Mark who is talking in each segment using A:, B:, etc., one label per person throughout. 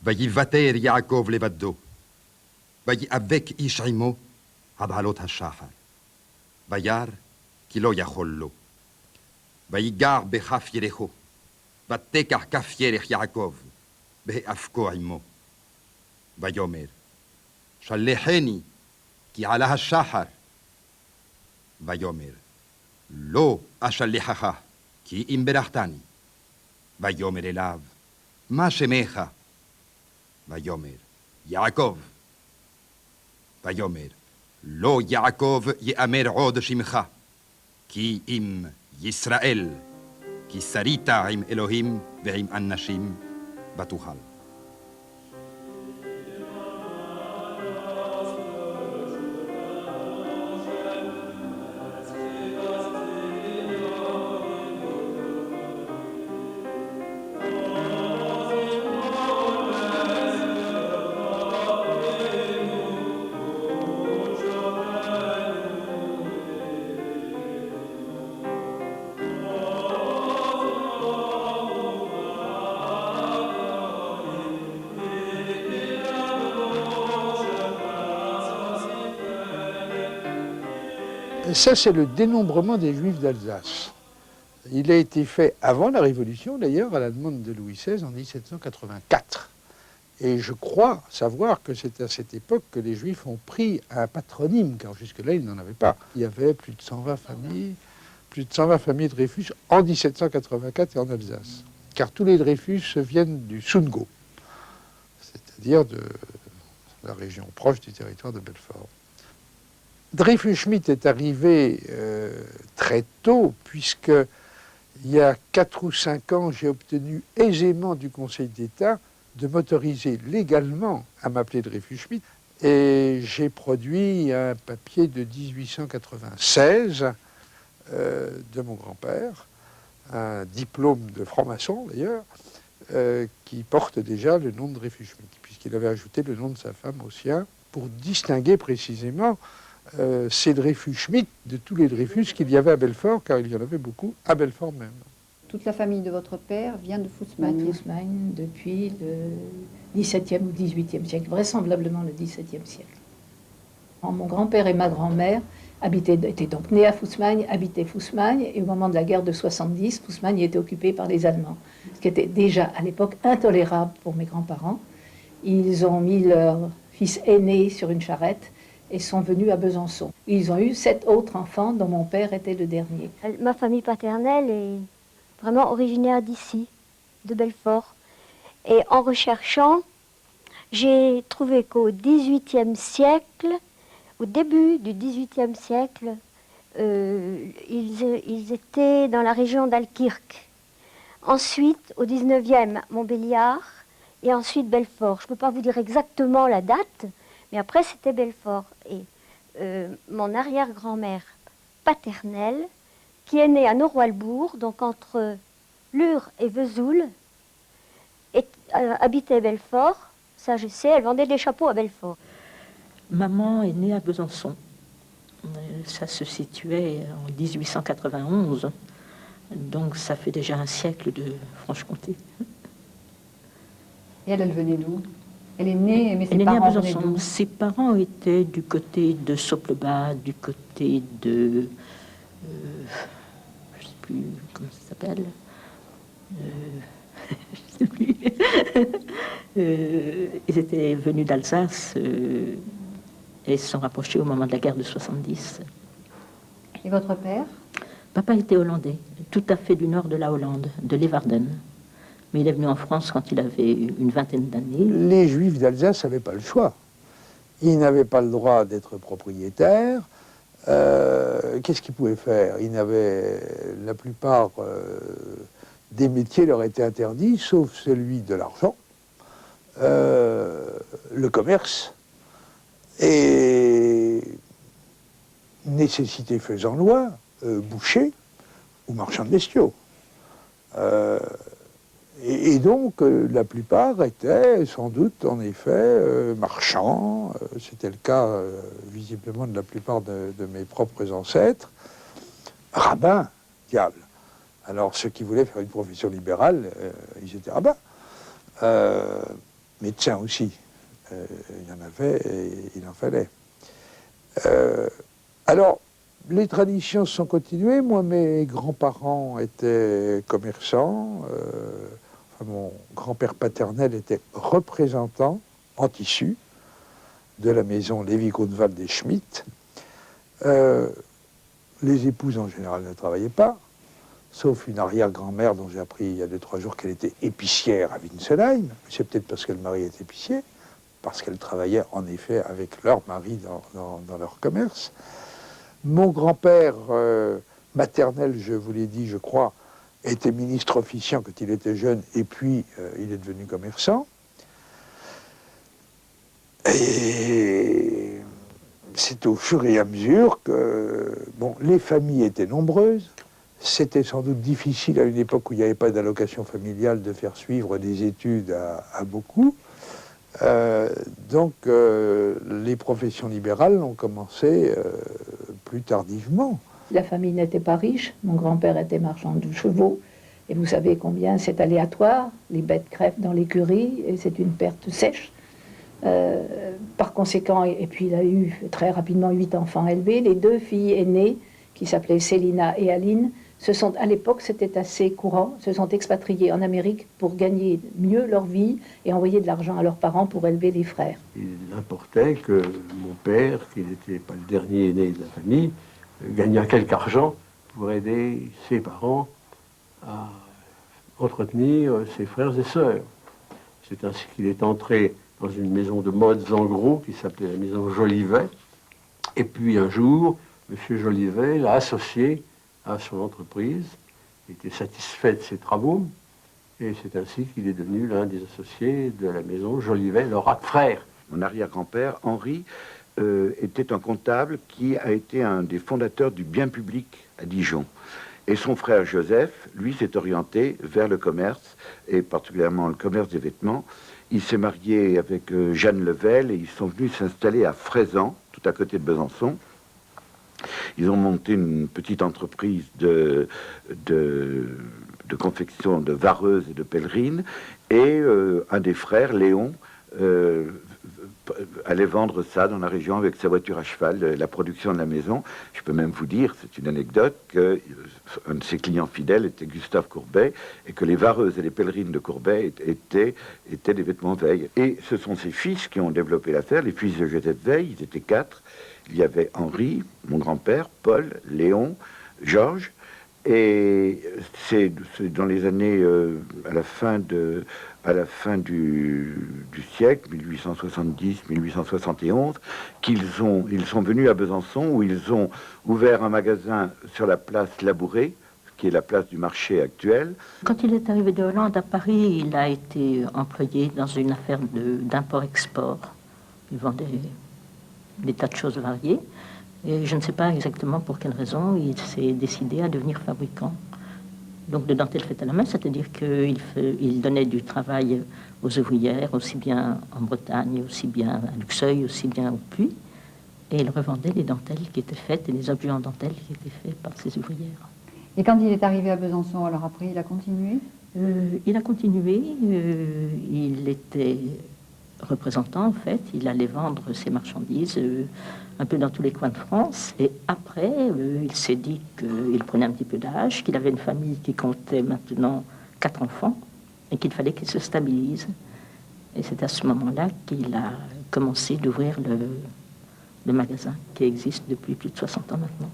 A: ויוותר יעקב לבדו, ויאבק איש עמו עד עלות השחר. וירא כי לא יכול לו. ויגע בכף ירחו, ותקח כף ירך יעקב, בהאבקו עמו. ויאמר, שלחני, כי עלה השחר. ויאמר, לא אשלחך, כי אם ברכתני. ויאמר אליו, מה שמך? ויאמר, יעקב. ויאמר, לא יעקב יאמר עוד שמך, כי אם ישראל, כי שרית עם אלוהים ועם אנשים, ותוכל.
B: Ça, c'est le dénombrement des Juifs d'Alsace. Il a été fait avant la Révolution, d'ailleurs, à la demande de Louis XVI en 1784. Et je crois savoir que c'est à cette époque que les Juifs ont pris un patronyme, car jusque-là, ils n'en avaient pas. Il y avait plus de 120 familles de Dreyfus en 1784 et en Alsace. Car tous les Dreyfus viennent du Sundgau, c'est-à-dire de la région proche du territoire de Belfort. Dreyfus-Schmitt est arrivé très tôt, puisque il y a 4 ou 5 ans, j'ai obtenu aisément du Conseil d'État de m'autoriser légalement à m'appeler Dreyfus-Schmitt. Et j'ai produit un papier de 1896 de mon grand-père, un diplôme de franc-maçon d'ailleurs, qui porte déjà le nom de Dreyfus-Schmitt, puisqu'il avait ajouté le nom de sa femme au sien, pour distinguer précisément ces Dreyfus-Schmitt de tous les Dreyfus qu'il y avait à Belfort, car il y en avait beaucoup à Belfort même.
C: Toute la famille de votre père vient de Fußmagne.
D: Fußmagne depuis le XVIIe ou XVIIIe siècle, vraisemblablement le XVIIe siècle. Mon grand-père et ma grand-mère étaient donc nés à Fußmagne, habitaient Fußmagne, et au moment de la guerre de 70, Fußmagne était occupée par les Allemands, ce qui était déjà à l'époque intolérable pour mes grands-parents. Ils ont mis leur fils aîné sur une charrette et sont venus à Besançon. Ils ont eu 7 autres enfants, dont mon père était le dernier.
E: Ma famille paternelle est vraiment originaire d'ici, de Belfort. Et en recherchant, j'ai trouvé qu'au XVIIIe siècle, au début du XVIIIe siècle, ils étaient dans la région d'Alkirk. Ensuite, au XIXe, Montbéliard, et ensuite Belfort. Je ne peux pas vous dire exactement la date, mais après, c'était Belfort. Et mon arrière-grand-mère paternelle, qui est née à Noroilbourg, donc entre Lure et Vesoul, habitait Belfort. Ça, je sais, elle vendait des chapeaux à Belfort.
F: Maman est née à Besançon. Ça se situait en 1891. Donc, ça fait déjà un siècle de Franche-Comté.
C: Et elle venait d'où? Elle est née, mais
F: Elle est née à Besançon.
C: D'où?
F: Ses parents étales du côté de Soplebas, du côté de... je ne sais plus comment ça s'appelle. Je ne sais plus. Ils étaient venus d'Alsace et se sont rapprochés au moment de la guerre de 70.
C: Et votre père?
F: Papa était hollandais, tout à fait du nord de la Hollande, de Leeuwarden. Mais il est venu en France quand il avait une vingtaine d'années.
B: Les Juifs d'Alsace n'avaient pas le choix. Ils n'avaient pas le droit d'être propriétaires. Qu'est-ce qu'ils pouvaient faire? La plupart des métiers leur étaient interdits, sauf celui de l'argent, le commerce, et nécessité faisant loi, boucher ou marchand de bestiaux. Et donc, la plupart étaient sans doute, en effet, marchands. C'était le cas, visiblement, de la plupart de mes propres ancêtres. Rabbins, diable. Alors, ceux qui voulaient faire une profession libérale, ils étaient rabbins. médecins aussi. Il y en avait et il en fallait. Alors, les traditions sont continuées. Moi, mes grands-parents étaient commerçants. Mon grand-père paternel était représentant en tissu de la maison Lévy-Grunewald et Schmitt. Les épouses, en général, ne travaillaient pas, sauf une arrière-grand-mère dont j'ai appris il y a 2-3 jours qu'elle était épicière à Winsenheim. C'est peut-être parce que le mari est épicier, parce qu'elle travaillait en effet avec leur mari dans leur commerce. Mon grand-père maternel, je vous l'ai dit, je crois, était ministre officiant quand il était jeune, et puis il est devenu commerçant. Et c'est au fur et à mesure que, bon, les familles étaient nombreuses. C'était sans doute difficile à une époque où il n'y avait pas d'allocation familiale de faire suivre des études à beaucoup. Donc les professions libérales ont commencé plus tardivement.
D: La famille n'était pas riche, mon grand-père était marchand de chevaux, et vous savez combien c'est aléatoire, les bêtes crèvent dans l'écurie, et c'est une perte sèche. Par conséquent, et puis il a eu très rapidement 8 enfants élevés, les 2 filles aînées, qui s'appelaient Célina et Aline, à l'époque c'était assez courant, se sont expatriées en Amérique pour gagner mieux leur vie et envoyer de l'argent à leurs parents pour élever les frères.
G: Il importait que mon père, qui n'était pas le dernier aîné de la famille, gagnât quelque argent pour aider ses parents à entretenir ses frères et sœurs. C'est ainsi qu'il est entré dans une maison de modes en gros qui s'appelait la maison Jolivet. Et puis un jour, M. Jolivet l'a associé à son entreprise. Il était satisfait de ses travaux. Et c'est ainsi qu'il est devenu l'un des associés de la maison Jolivet-Laurac Frères.
H: Mon arrière-grand-père, Henri, était un comptable qui a été un des fondateurs du bien public à Dijon. Et son frère Joseph, lui, s'est orienté vers le commerce, et particulièrement le commerce des vêtements. Il s'est marié avec Jeanne Level et ils sont venus s'installer à Fraisan, tout à côté de Besançon. Ils ont monté une petite entreprise de confection de vareuses et de pèlerines. Et un des frères, Léon, allait vendre ça dans la région avec sa voiture à cheval, la production de la maison. Je peux même vous dire, c'est une anecdote, qu'un de ses clients fidèles était Gustave Courbet et que les vareuses et les pèlerines de Courbet étaient des vêtements Veil. Et ce sont ses fils qui ont développé l'affaire, les fils de Joseph Veil, ils étaient 4. Il y avait Henri, mon grand-père, Paul, Léon, Georges. Et c'est dans les années, à la fin du siècle, 1870-1871, qu'ils sont venus à Besançon, où ils ont ouvert un magasin sur la place Labouré, qui est la place du marché actuel.
F: Quand il est arrivé de Hollande à Paris, il a été employé dans une affaire d'import-export. Il vendait des tas de choses variées. Et je ne sais pas exactement pour quelle raison il s'est décidé à devenir fabricant. Donc de dentelle faite à la main, c'est-à-dire qu'il donnait du travail aux ouvrières, aussi bien en Bretagne, aussi bien à Luxeuil, aussi bien au Puy. Et il revendait les dentelles qui étaient faites et les objets en dentelle qui étaient faits par ses ouvrières.
C: Et quand il est arrivé à Besançon, alors après, il a continué?
F: Il a continué, il était représentant en fait, il allait vendre ses marchandises un peu dans tous les coins de France. Et après, il s'est dit qu'il prenait un petit peu d'âge, qu'il avait une famille qui comptait maintenant 4 enfants et qu'il fallait qu'il se stabilise. Et c'est à ce moment-là qu'il a commencé d'ouvrir le magasin qui existe depuis plus de 60 ans maintenant.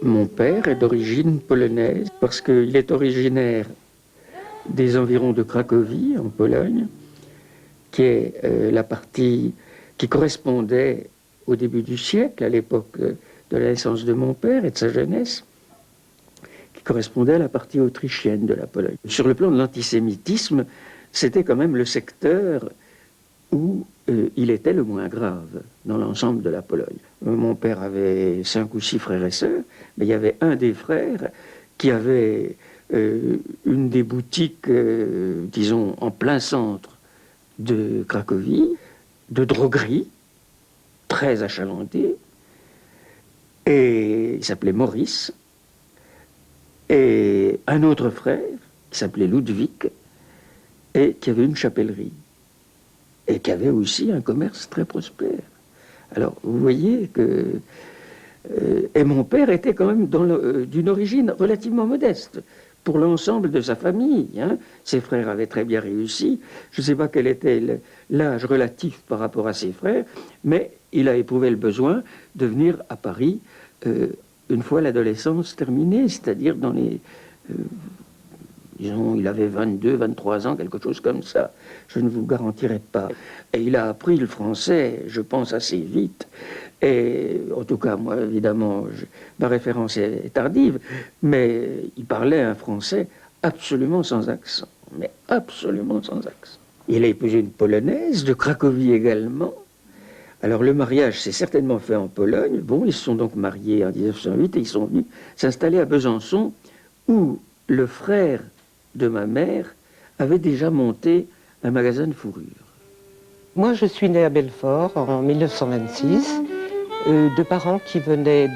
I: Mon père est d'origine polonaise parce qu'il est originaire des environs de Cracovie, en Pologne, qui est la partie qui correspondait au début du siècle, à l'époque de la naissance de mon père et de sa jeunesse, qui correspondait à la partie autrichienne de la Pologne. Sur le plan de l'antisémitisme, c'était quand même le secteur où il était le moins grave dans l'ensemble de la Pologne. Mon père avait 5 ou 6 frères et sœurs, mais il y avait un des frères qui avait une des boutiques, disons, en plein centre de Cracovie, de droguerie, très achalandée, et il s'appelait Maurice, et un autre frère qui s'appelait Ludwig, et qui avait une chapellerie, et qui avait aussi un commerce très prospère. Alors, vous voyez que... et mon père était quand même d'une origine relativement modeste pour l'ensemble de sa famille. Hein. Ses frères avaient très bien réussi. Je ne sais pas quel était l'âge relatif par rapport à ses frères, mais il a éprouvé le besoin de venir à Paris une fois l'adolescence terminée, c'est-à-dire dans les... disons, il avait 22, 23 ans, quelque chose comme ça. Je ne vous garantirai pas. Et il a appris le français, je pense, assez vite. Et en tout cas, moi, évidemment, ma référence est tardive, mais il parlait un français absolument sans accent. Mais absolument sans accent. Il a épousé une Polonaise, de Cracovie également. Alors le mariage s'est certainement fait en Pologne. Bon, ils se sont donc mariés en 1908 et ils sont venus s'installer à Besançon, où le frère de ma mère avait déjà monté un magasin de fourrure.
J: Moi, je suis née à Belfort en 1926, de parents qui venaient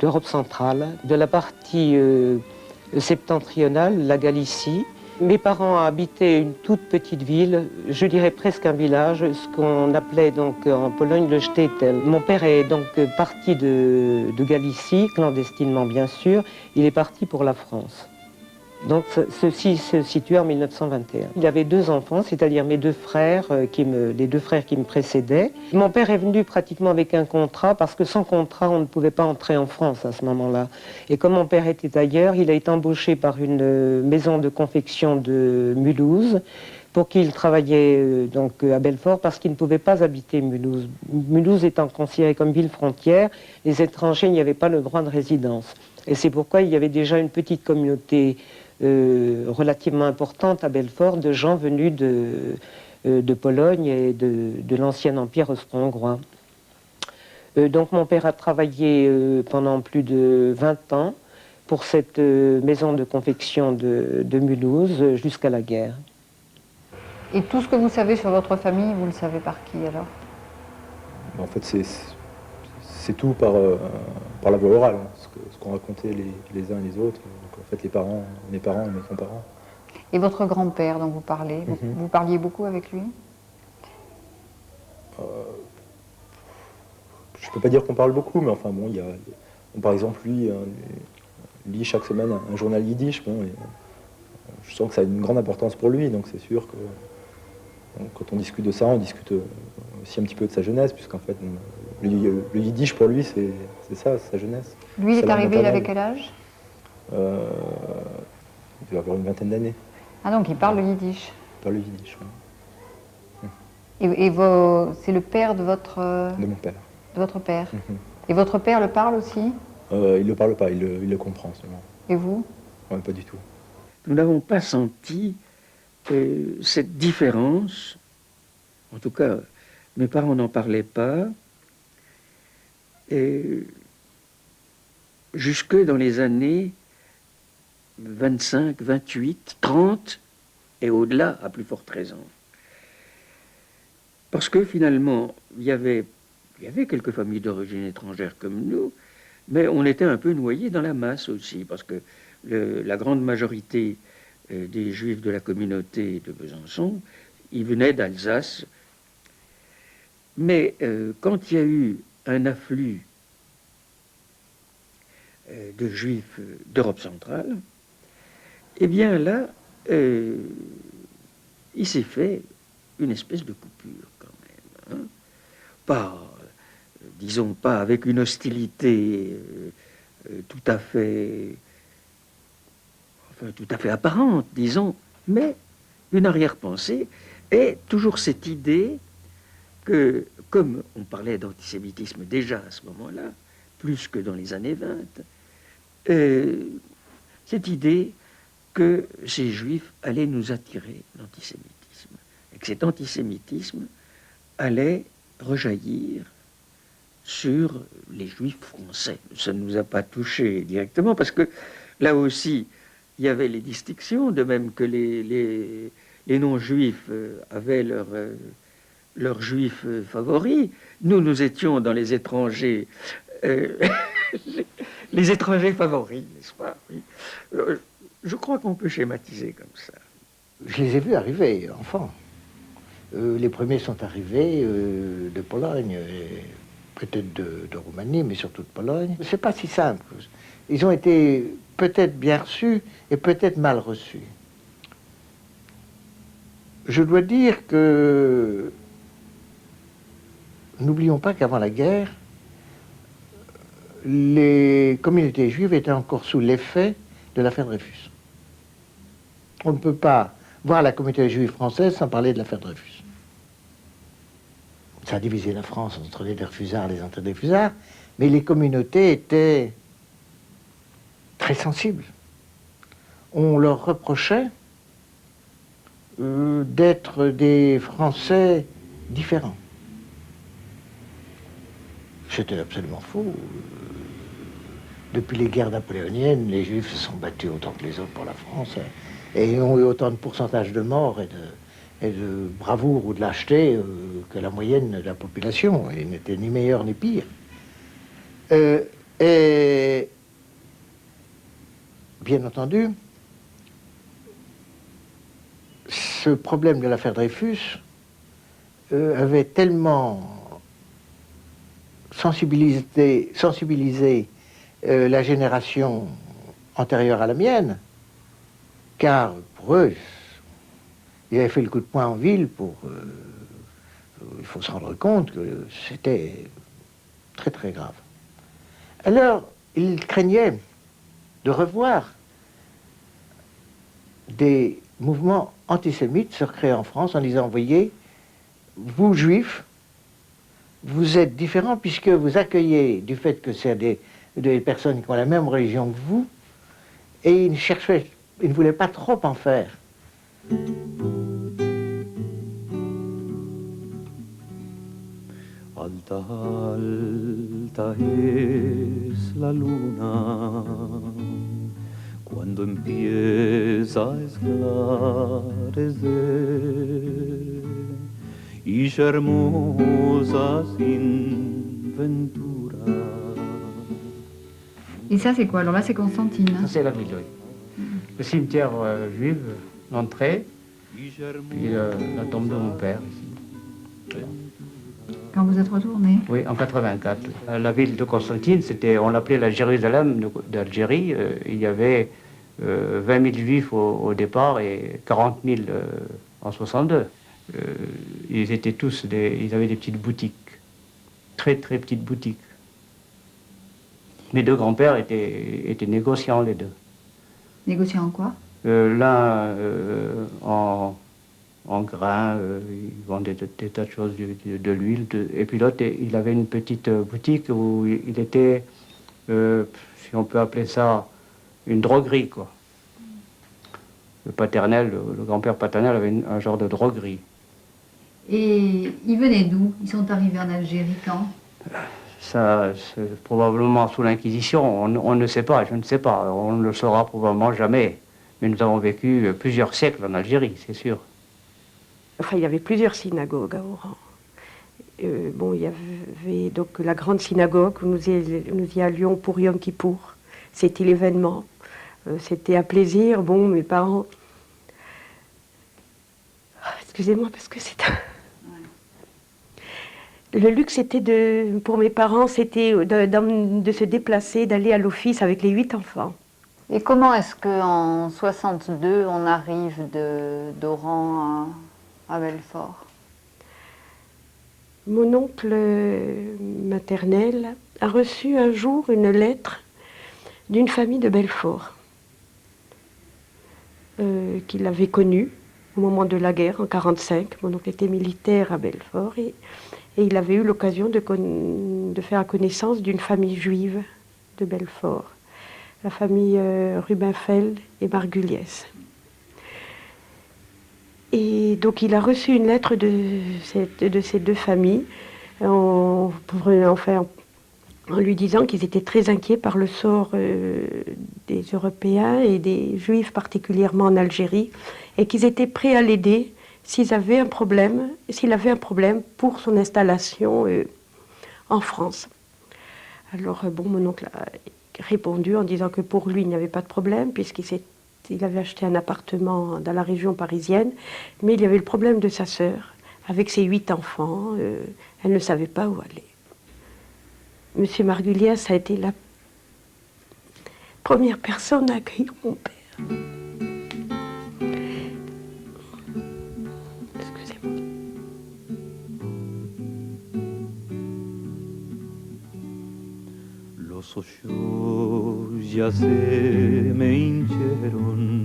J: d'Europe centrale, de la partie septentrionale, la Galicie. Mes parents habitaient une toute petite ville, je dirais presque un village, ce qu'on appelait donc en Pologne le Sztetel. Mon père est donc parti de Galicie, clandestinement bien sûr, il est parti pour la France. Donc ceci se situe en 1921. Il avait 2 enfants, c'est-à-dire mes 2 frères, les 2 frères qui me précédaient. Mon père est venu pratiquement avec un contrat, parce que sans contrat, on ne pouvait pas entrer en France à ce moment-là. Et comme mon père était ailleurs, il a été embauché par une maison de confection de Mulhouse, pour qui il travaillait donc à Belfort, parce qu'il ne pouvait pas habiter Mulhouse. Mulhouse étant considérée comme ville frontière, les étrangers n'y avaient pas le droit de résidence. Et c'est pourquoi il y avait déjà une petite communauté relativement importante à Belfort de gens venus de Pologne et de l'ancien empire austro-hongrois. Donc mon père a travaillé pendant plus de 20 ans pour cette maison de confection de Mulhouse jusqu'à la guerre.
C: Et tout ce que vous savez sur votre famille, vous le savez par qui alors?
K: En fait, c'est tout par la voie orale, hein, ce qu'ont raconté les uns et les autres. Donc, en fait, mes parents et mes grands-parents.
C: Et votre grand-père dont vous parlez, vous parliez beaucoup avec lui?
K: Je peux pas dire qu'on parle beaucoup, mais enfin bon, par exemple, lui lit chaque semaine un journal yiddish. Bon, je sens que ça a une grande importance pour lui, donc c'est sûr que quand on discute de ça, on discute aussi un petit peu de sa jeunesse, puisqu'en fait, le yiddish pour lui, c'est ça, sa jeunesse.
C: Lui, il est arrivé, il avait quel âge?
K: Il doit avoir une 20aine d'années.
C: Ah donc il parle le yiddish.
K: Il parle le yiddish, oui.
C: Et c'est le père de votre...
K: De mon père.
C: De votre père. Et votre père le parle aussi?
K: Il ne le parle pas, il le comprend seulement.
C: Et vous?
K: Ouais, pas du tout.
I: Nous n'avons pas senti cette différence. En tout cas, mes parents n'en parlaient pas. Et jusque dans les années 25, 28, 30 et au-delà, à plus forte raison. Parce que finalement, il y avait quelques familles d'origine étrangère comme nous, mais on était un peu noyés dans la masse aussi, parce que la grande majorité des Juifs de la communauté de Besançon, ils venaient d'Alsace. Mais quand il y a eu un afflux de Juifs d'Europe centrale, eh bien là, il s'est fait une espèce de coupure quand même. Hein. Pas, disons pas avec une hostilité tout à fait apparente, disons, mais une arrière-pensée, et toujours cette idée que, comme on parlait d'antisémitisme déjà à ce moment-là, plus que dans les années 20, cette idée que ces juifs allaient nous attirer l'antisémitisme, et et que cet antisémitisme allait rejaillir sur les juifs français. Ça ne nous a pas touchés directement parce que là aussi, il y avait les distinctions, de même que les non-juifs avaient leurs juifs favoris. Nous étions dans les étrangers, les étrangers favoris, n'est-ce pas? Oui. Je crois qu'on peut schématiser comme ça.
L: Je les ai vus arriver, enfants. Les premiers sont arrivés de Pologne, peut-être de Roumanie, mais surtout de Pologne. C'est pas si simple. Ils ont été peut-être bien reçus et peut-être mal reçus. Je dois dire que n'oublions pas qu'avant la guerre, les communautés juives étaient encore sous l'effet de l'affaire Dreyfus. On ne peut pas voir la communauté juive française sans parler de l'affaire Dreyfus. Ça a divisé la France entre les Dreyfusards et les anti-Dreyfusards, mais les communautés étaient très sensibles. On leur reprochait d'être des Français différents. C'était absolument faux. Depuis les guerres napoléoniennes, les Juifs se sont battus autant que les autres pour la France et ont eu autant de pourcentage de morts et de bravoure ou de lâcheté que la moyenne de la population. Ils n'étaient ni meilleurs ni pires. Et bien entendu, ce problème de l'affaire Dreyfus avait tellement sensibilisé la génération antérieure à la mienne, car pour eux, ils avaient fait le coup de poing en ville pour... il faut se rendre compte que c'était très très grave. Alors, ils craignaient de revoir des mouvements antisémites se recréer en France en disant, voyez, vous juifs, vous êtes différents puisque vous accueillez du fait que c'est des personnes qui ont la même religion que vous, et ils ne voulaient pas trop en faire.
M: Alta, alta es la luna cuando empieza a esclarecer y hermosa sin ventura.
C: Et ça, c'est quoi? Alors là, c'est Constantine.
N: Ça, c'est la ville, oui. Le cimetière juif, l'entrée, puis la tombe de mon père, ici.
C: Quand vous êtes retourné?
N: Oui, en 84. La ville de Constantine, on l'appelait la Jérusalem d'Algérie. Il y avait 20 000 juifs au départ et 40 000 en 62. Ils étaient tous ils avaient des petites boutiques, très très petites boutiques. Mes deux grands-pères étaient négociants, les deux.
C: Négociants en quoi?
N: L'un en grains, il vendait des tas de choses, de l'huile, et puis l'autre, il avait une petite boutique où il était, si on peut appeler ça, une droguerie, quoi. Le paternel, le grand-père paternel avait un genre de droguerie.
C: Et ils venaient d'où? Ils sont arrivés en Algérie quand?
N: Ça, c'est probablement sous l'Inquisition, on ne sait pas, je ne sais pas, on ne le saura probablement jamais. Mais nous avons vécu plusieurs siècles en Algérie, c'est sûr.
O: Enfin, il y avait plusieurs synagogues à Oran. Bon, il y avait donc la grande synagogue où nous y allions pour Yom Kippour. C'était l'événement. C'était un plaisir. Bon, mes parents... Excusez-moi, parce que c'est... Le luxe, pour mes parents, c'était de se déplacer, d'aller à l'office avec les 8 enfants.
C: Et comment est-ce qu'en 62, on arrive d'Oran à Belfort?
O: Mon oncle maternel a reçu un jour une lettre d'une famille de Belfort qu'il avait connue au moment de la guerre, en 1945. Mon oncle était militaire à Belfort et il avait eu l'occasion de faire la connaissance d'une famille juive de Belfort, la famille Rubinfeld et Margulies. Et donc il a reçu une lettre de ces deux familles en lui disant qu'ils étaient très inquiets par le sort des Européens et des Juifs particulièrement en Algérie, et qu'ils étaient prêts à l'aider s'il avait un problème pour son installation en France. Alors mon oncle a répondu en disant que pour lui il n'y avait pas de problème puisqu'il avait acheté un appartement dans la région parisienne, mais il y avait le problème de sa sœur avec ses 8 enfants, elle ne savait pas où aller. Monsieur Margulies a été la première personne à accueillir mon père. Excusez-moi.
M: Los ojos ya se me hincharon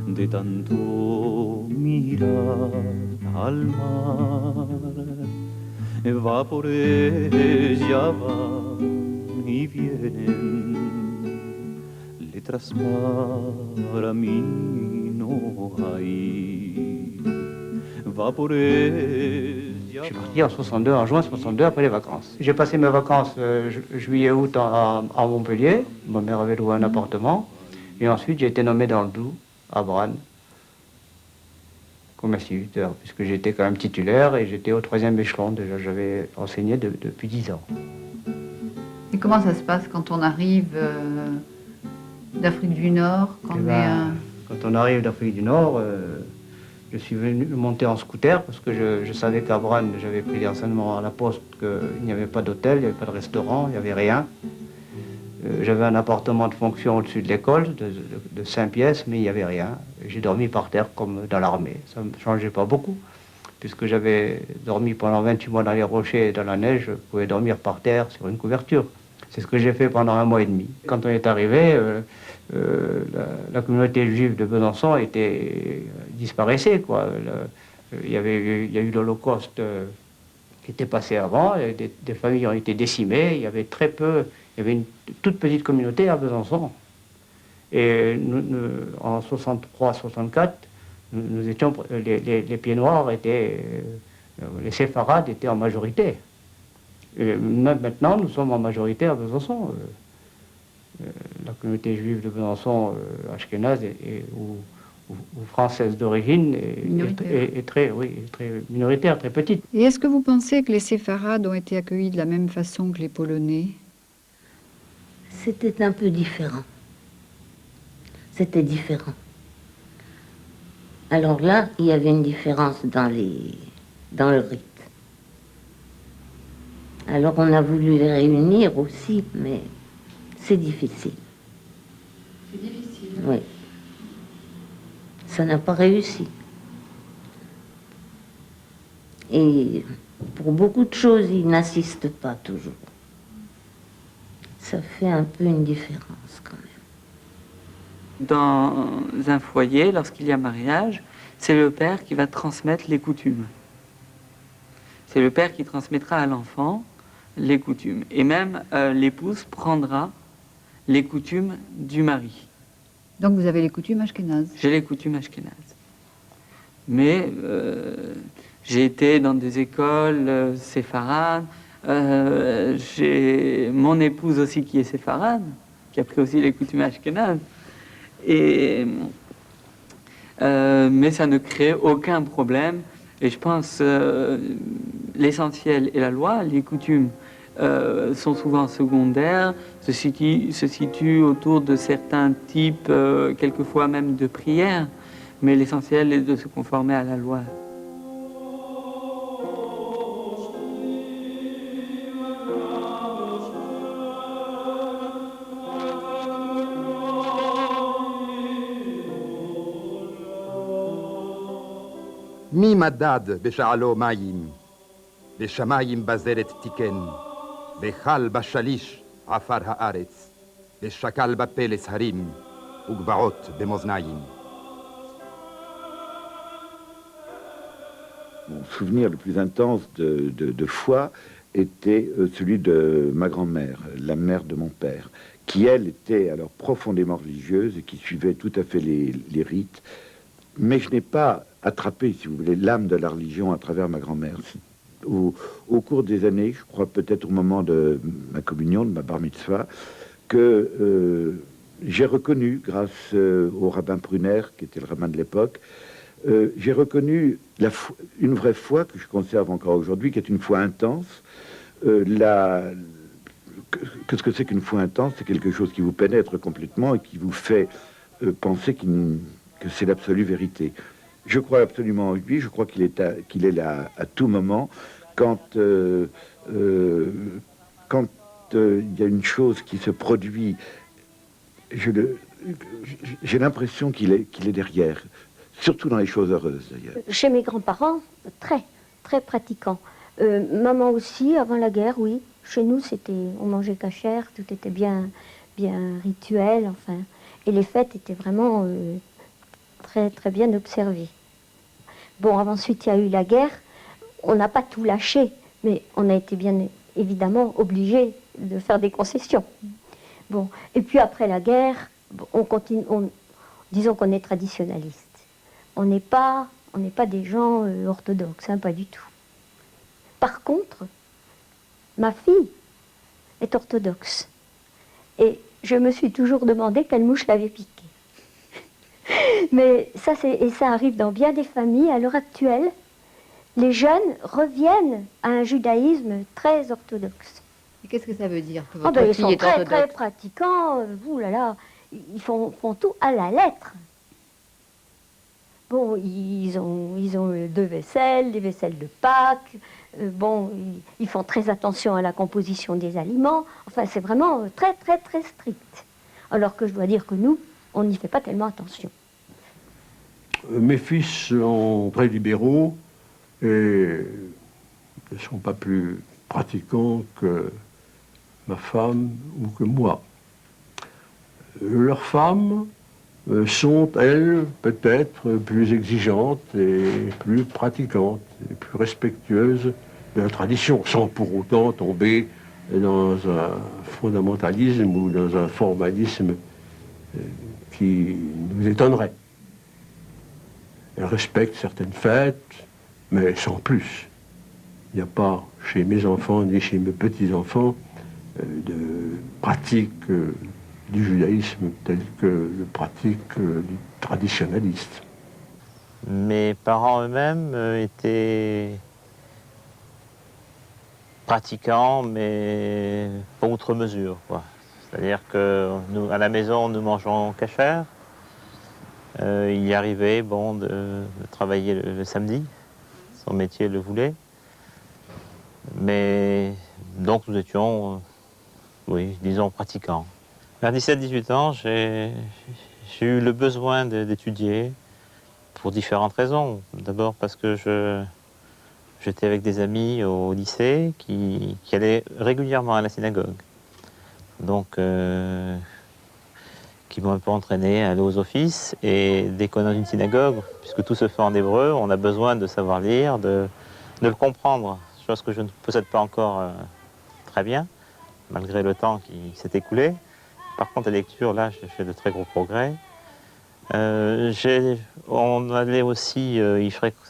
M: de tanto mirar al mar. Vapores ya van y vienen, letras para mí no hay. Vapores ya.
N: Je suis parti en 62, en juin 62, après les vacances. J'ai passé mes vacances juillet-août à Montpellier. Ma mère avait loué un appartement. Et ensuite, j'ai été nommé dans le Doubs, à Branne, comme instituteur, puisque j'étais quand même titulaire et j'étais au 3e échelon. Déjà, j'avais enseigné depuis 10 ans.
C: Et comment ça se passe quand on arrive d'Afrique du Nord
N: Quand on arrive d'Afrique du Nord, je suis venu monter en scooter parce que je savais qu'à Branne, j'avais pris des renseignements à la poste qu'il n'y avait pas d'hôtel, il n'y avait pas de restaurant, il n'y avait rien. J'avais un appartement de fonction au-dessus de l'école, de 5 pièces, mais il n'y avait rien. J'ai dormi par terre comme dans l'armée. Ça ne me changeait pas beaucoup, puisque j'avais dormi pendant 28 mois dans les rochers et dans la neige, je pouvais dormir par terre sur une couverture. C'est ce que j'ai fait pendant 1 mois et demi. Quand on est arrivé, la communauté juive de Besançon disparaissait, quoi. Il y a eu l'Holocauste qui était passé avant, et des familles ont été décimées, il y avait très peu. Il y avait une toute petite communauté à Besançon. Et en 63-64, nous étions, les pieds noirs étaient, les séfarades étaient en majorité. Et maintenant, nous sommes en majorité à Besançon. La communauté juive de Besançon, ashkénaze ou française d'origine, est très minoritaire, très petite.
C: Et est-ce que vous pensez que les séfarades ont été accueillis de la même façon que les Polonais?
P: C'était un peu différent. C'était différent. Alors là, il y avait une différence dans le rite. Alors on a voulu les réunir aussi, mais c'est difficile.
C: C'est difficile.
P: Oui. Ça n'a pas réussi. Et pour beaucoup de choses, ils n'assistent pas toujours. Ça fait un peu une différence quand même.
Q: Dans un foyer, lorsqu'il y a mariage, c'est le père qui va transmettre les coutumes. C'est le père qui transmettra à l'enfant les coutumes. Et même l'épouse prendra les coutumes du mari.
C: Donc vous avez les coutumes ashkénazes? J'ai
Q: les coutumes ashkénazes. Mais j'ai été dans des écoles séfarades. J'ai mon épouse aussi qui est séfarade, qui a pris aussi les coutumes ashkénazes. Mais ça ne crée aucun problème. Et je pense l'essentiel est la loi. Les coutumes sont souvent secondaires, se situent autour de certains types, quelquefois même de prières. Mais l'essentiel est de se conformer à la loi.
A: מי מדד בשעלו מים, בשמיים בזרת תיקן, וחל בשליש עפר הארץ, ושקל בפלס הרים, וגבעות במאזניים.
H: Mon souvenir le plus intense de foi était celui de ma grand-mère, la mère de mon père, qui elle était alors profondément religieuse et qui suivait tout à fait les rites, Mais je n'ai pas attrapé, si vous voulez, l'âme de la religion à travers ma grand-mère. Au cours des années, je crois peut-être au moment de ma communion, de ma bar mitzvah, que j'ai reconnu, grâce au rabbin Pruner, qui était le rabbin de l'époque, j'ai reconnu une vraie foi que je conserve encore aujourd'hui, qui est une foi intense. Qu'est-ce que c'est qu'une foi intense? C'est quelque chose qui vous pénètre complètement et qui vous fait penser que c'est l'absolue vérité. Je crois absolument en lui, je crois qu'il est là à tout moment. Quand il y a une chose qui se produit, j'ai l'impression qu'il est derrière, surtout dans les choses heureuses d'ailleurs.
E: Chez mes grands-parents, très, très pratiquants. Maman aussi, avant la guerre, oui. Chez nous, on mangeait cachère, tout était bien rituel, enfin. Et les fêtes étaient vraiment très, très bien observées. Bon, ensuite, il y a eu la guerre. On n'a pas tout lâché, mais on a été bien évidemment obligés de faire des concessions. Bon, et puis après la guerre, on continue, disons qu'on est traditionnaliste. On n'est pas des gens orthodoxes, hein, pas du tout. Par contre, ma fille est orthodoxe. Et je me suis toujours demandé quelle mouche l'avait piquée. Mais ça arrive dans bien des familles à l'heure actuelle. Les jeunes reviennent à un judaïsme très orthodoxe.
C: Et qu'est-ce que ça veut dire que votre
E: Ils
C: fille
E: sont
C: est
E: très,
C: orthodoxe?
E: très pratiquants. Ouh là là, ils font tout à la lettre. Bon, ils ont deux vaisselles, des vaisselles de Pâques. Bon, ils font très attention à la composition des aliments. Enfin, c'est vraiment très, très, très strict. Alors que je dois dire que nous, on n'y fait pas tellement attention.
G: Mes fils sont très libéraux et ne sont pas plus pratiquants que ma femme ou que moi. Leurs femmes sont, elles, peut-être plus exigeantes et plus pratiquantes et plus respectueuses de la tradition, sans pour autant tomber dans un fondamentalisme ou dans un formalisme qui nous étonnerait. Elles respectent certaines fêtes, mais sans plus. Il n'y a pas chez mes enfants ni chez mes petits-enfants de pratique du judaïsme tel que le pratique du traditionnaliste.
R: Mes parents eux-mêmes étaient pratiquants, mais pas outre mesure, quoi. C'est-à-dire que nous, à la maison, nous mangeons cachère. Il y arrivait, bon, de travailler le samedi. Son métier le voulait. Mais donc nous étions, oui, disons, pratiquants. Vers 17-18 ans, j'ai eu le besoin d'étudier pour différentes raisons. D'abord parce que j'étais avec des amis au lycée qui allaient régulièrement à la synagogue. Donc, qui m'ont un peu entraîné à aller aux offices. Et dès qu'on est dans une synagogue, puisque tout se fait en hébreu, on a besoin de savoir lire, de le comprendre. Chose que je ne possède pas encore très bien, malgré le temps qui s'est écoulé. Par contre, la lecture, là, j'ai fait de très gros progrès. On allait aussi,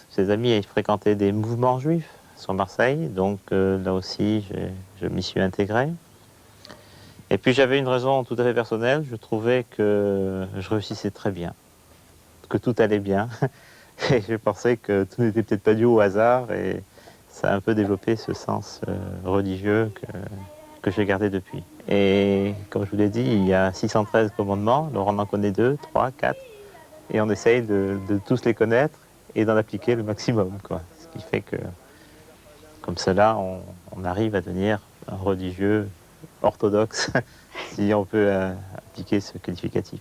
R: ses amis, ils fréquentaient des mouvements juifs sur Marseille, donc là aussi, je m'y suis intégré. Et puis j'avais une raison tout à fait personnelle, je trouvais que je réussissais très bien, que tout allait bien, et je pensais que tout n'était peut-être pas dû au hasard, et ça a un peu développé ce sens religieux que j'ai gardé depuis. Et comme je vous l'ai dit, il y a 613 commandements, Laurent en connaît 2, 3, 4, et on essaye de tous les connaître et d'en appliquer le maximum, quoi. Ce qui fait que, comme cela, on arrive à devenir un religieux orthodoxe, si on peut appliquer ce qualificatif.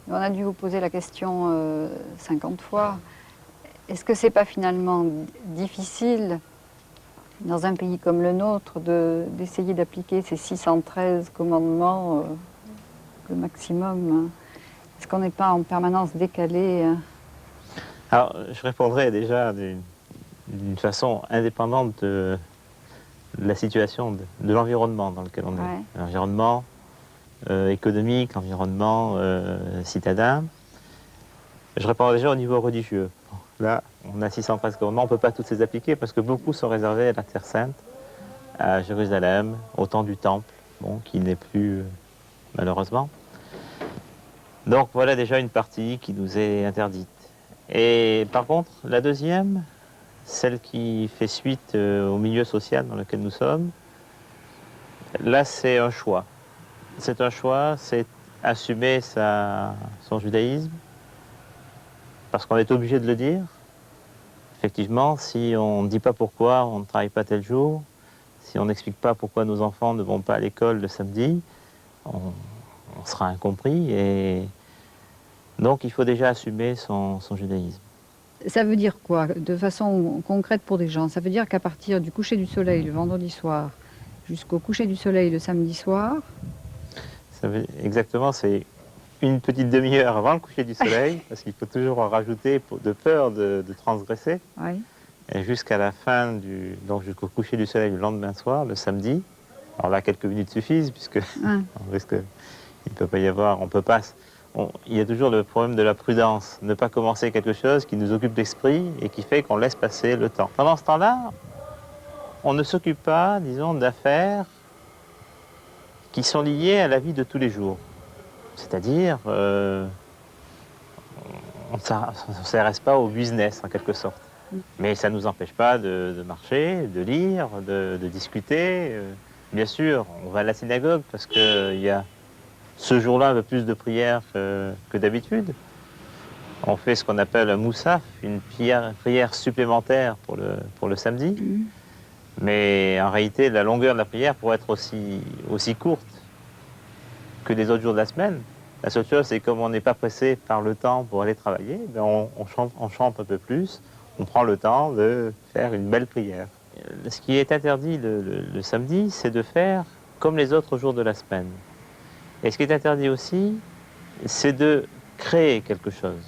C: On a dû vous poser la question 50 fois. Est-ce que c'est pas finalement difficile, dans un pays comme le nôtre, d'essayer d'appliquer ces 613 commandements le maximum? Est-ce qu'on n'est pas en permanence décalé?
R: Alors, je répondrai déjà d'une façon indépendante de la situation, de l'environnement dans lequel on est. Ouais. L'environnement économique, l'environnement citadin. Je réponds déjà au niveau religieux. Là, on a 613 commandements, on ne peut pas tous les appliquer parce que beaucoup sont réservés à la Terre Sainte, à Jérusalem, au temps du Temple, bon, qui n'est plus, malheureusement. Donc voilà déjà une partie qui nous est interdite. Et par contre, la deuxième, celle qui fait suite au milieu social dans lequel nous sommes, là c'est un choix. C'est un choix, c'est assumer son judaïsme, parce qu'on est obligé de le dire. Effectivement, si on ne dit pas pourquoi on ne travaille pas tel jour, si on n'explique pas pourquoi nos enfants ne vont pas à l'école le samedi, on sera incompris. Et donc il faut déjà assumer son judaïsme.
C: Ça veut dire quoi, de façon concrète pour des gens? Ça veut dire qu'à partir du coucher du soleil le vendredi soir jusqu'au coucher du soleil le samedi soir...
R: Exactement, c'est une petite demi-heure avant le coucher du soleil, parce qu'il faut toujours en rajouter de peur de transgresser.
C: Oui.
R: Et jusqu'à la fin, donc jusqu'au coucher du soleil le lendemain soir, le samedi. Alors là, quelques minutes suffisent, puisque on risque, il ne peut pas y avoir, on peut pas... il y a toujours le problème de la prudence, ne pas commencer quelque chose qui nous occupe l'esprit et qui fait qu'on laisse passer le temps. Pendant ce temps-là, on ne s'occupe pas, disons, d'affaires qui sont liées à la vie de tous les jours. C'est-à-dire, on ne s'intéresse pas au business, en quelque sorte. Mais ça ne nous empêche pas de marcher, de lire, de discuter. Bien sûr, on va à la synagogue parce qu'il y a ce jour-là un peu plus de prières que d'habitude. On fait ce qu'on appelle un moussaf, une prière supplémentaire pour le samedi. Mais en réalité, la longueur de la prière pourrait être aussi courte que les autres jours de la semaine. La seule chose, c'est comme on n'est pas pressé par le temps pour aller travailler, ben on chante un peu plus, on prend le temps de faire une belle prière. Ce qui est interdit le samedi, c'est de faire comme les autres jours de la semaine. Et ce qui est interdit aussi, c'est de créer quelque chose.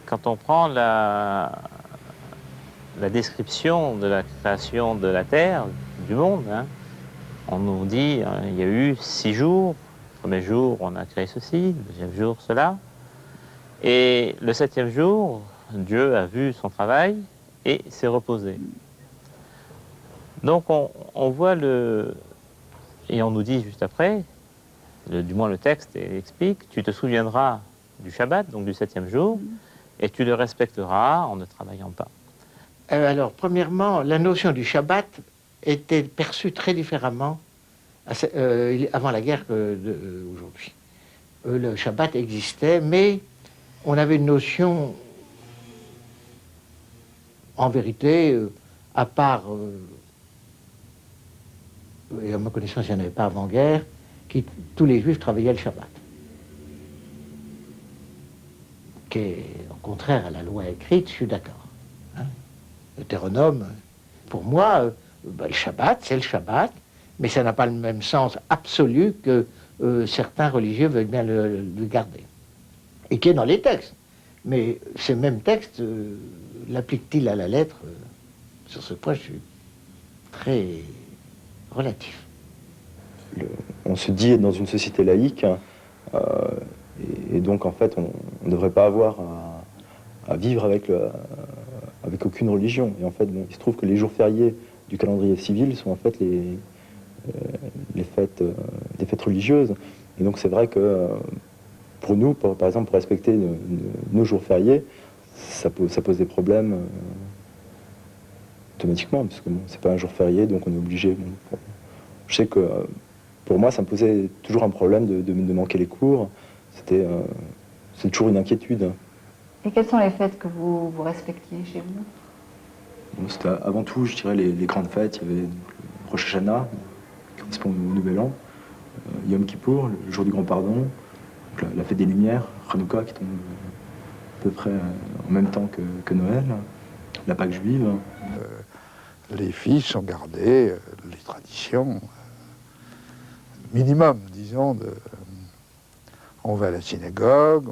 R: Quand on prend la description de la création de la Terre, du monde, hein, on nous dit il y a eu 6 jours. Le premier jour, on a créé ceci, le deuxième jour, cela. Et le 7e jour, Dieu a vu son travail et s'est reposé. Donc on voit et on nous dit juste après, du moins le texte explique, tu te souviendras du Shabbat, donc du 7e jour, et tu le respecteras en ne travaillant pas.
L: Alors, premièrement, la notion du Shabbat était perçue très différemment avant la guerre qu'aujourd'hui. Le Shabbat existait, mais on avait une notion, en vérité, à part, et à ma connaissance, il n'y en avait pas avant-guerre, tous les Juifs travaillaient le Shabbat. Qui est au contraire à la loi écrite, je suis d'accord. Deutéronome, pour moi, le Shabbat, c'est le Shabbat, mais ça n'a pas le même sens absolu que certains religieux veulent bien le garder. Et qui est dans les textes. Mais ces mêmes textes, l'appliquent-ils à la lettre? Sur ce point, je suis très relatif.
K: On se dit être dans une société laïque, et donc en fait, on ne devrait pas avoir à vivre avec aucune religion. Et en fait, bon, il se trouve que les jours fériés du calendrier civil sont en fait des fêtes religieuses. Et donc c'est vrai que pour nous, par exemple, pour respecter nos jours fériés, ça pose des problèmes automatiquement, parce que bon, c'est pas un jour férié, donc on est obligé. Bon, je sais que pour moi, ça me posait toujours un problème de manquer les cours. C'est toujours une inquiétude.
C: Et quelles sont les fêtes que vous respectiez chez vous?
K: Bon, c'était avant tout, je dirais, les grandes fêtes. Il y avait Rosh Hashanah, qui correspond au Nouvel An, Yom Kippour, le jour du Grand Pardon, donc la fête des Lumières, Hanouka, qui tombe à peu près en même temps que Noël, la Pâque juive.
B: Les filles ont gardé les traditions minimum, disons, on va à la synagogue,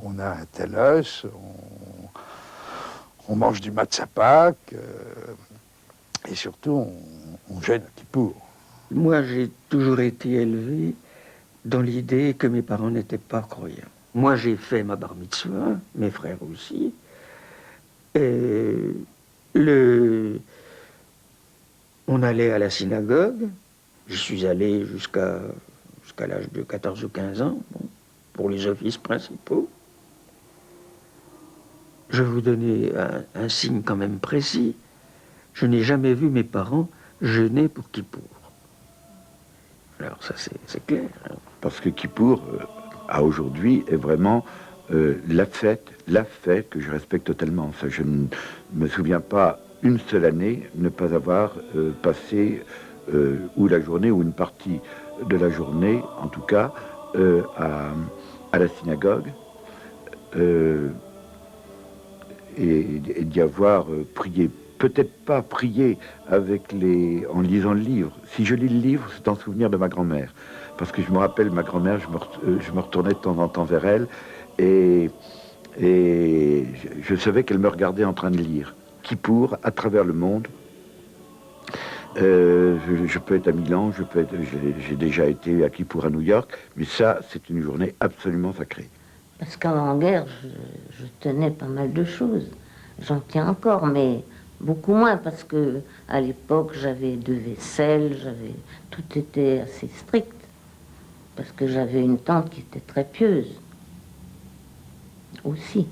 B: on a un telos, on mange du matzah Pâques, et surtout on jeûne à Kippour.
I: Moi, j'ai toujours été élevé dans l'idée que mes parents n'étaient pas croyants. Moi, j'ai fait ma bar mitzvah, mes frères aussi. On allait à la synagogue. Je suis allé jusqu'à l'âge de 14 ou 15 ans, bon, pour les offices principaux. Je vais vous donner un signe quand même précis. Je n'ai jamais vu mes parents jeûner pour Kippour. Alors ça, c'est clair. Hein.
H: Parce que Kippour, à aujourd'hui, est vraiment la fête que je respecte totalement. Ça, je ne me souviens pas une seule année ne pas avoir passé ou la journée ou une partie de la journée, en tout cas, à la synagogue et d'y avoir prié. Peut-être pas prier en lisant le livre. Si je lis le livre, c'est en souvenir de ma grand-mère. Parce que je me rappelle, ma grand-mère, je me retournais de temps en temps vers elle et je savais qu'elle me regardait en train de lire. Kippour, à travers le monde. Je peux être à Milan, j'ai déjà été à Kippour à New York, mais ça, c'est une journée absolument sacrée.
P: Parce qu'avant-guerre, je tenais pas mal de choses. J'en tiens encore, mais beaucoup moins, parce que à l'époque, j'avais 2 vaisselles, tout était assez strict. Parce que j'avais une tante qui était très pieuse. Aussi.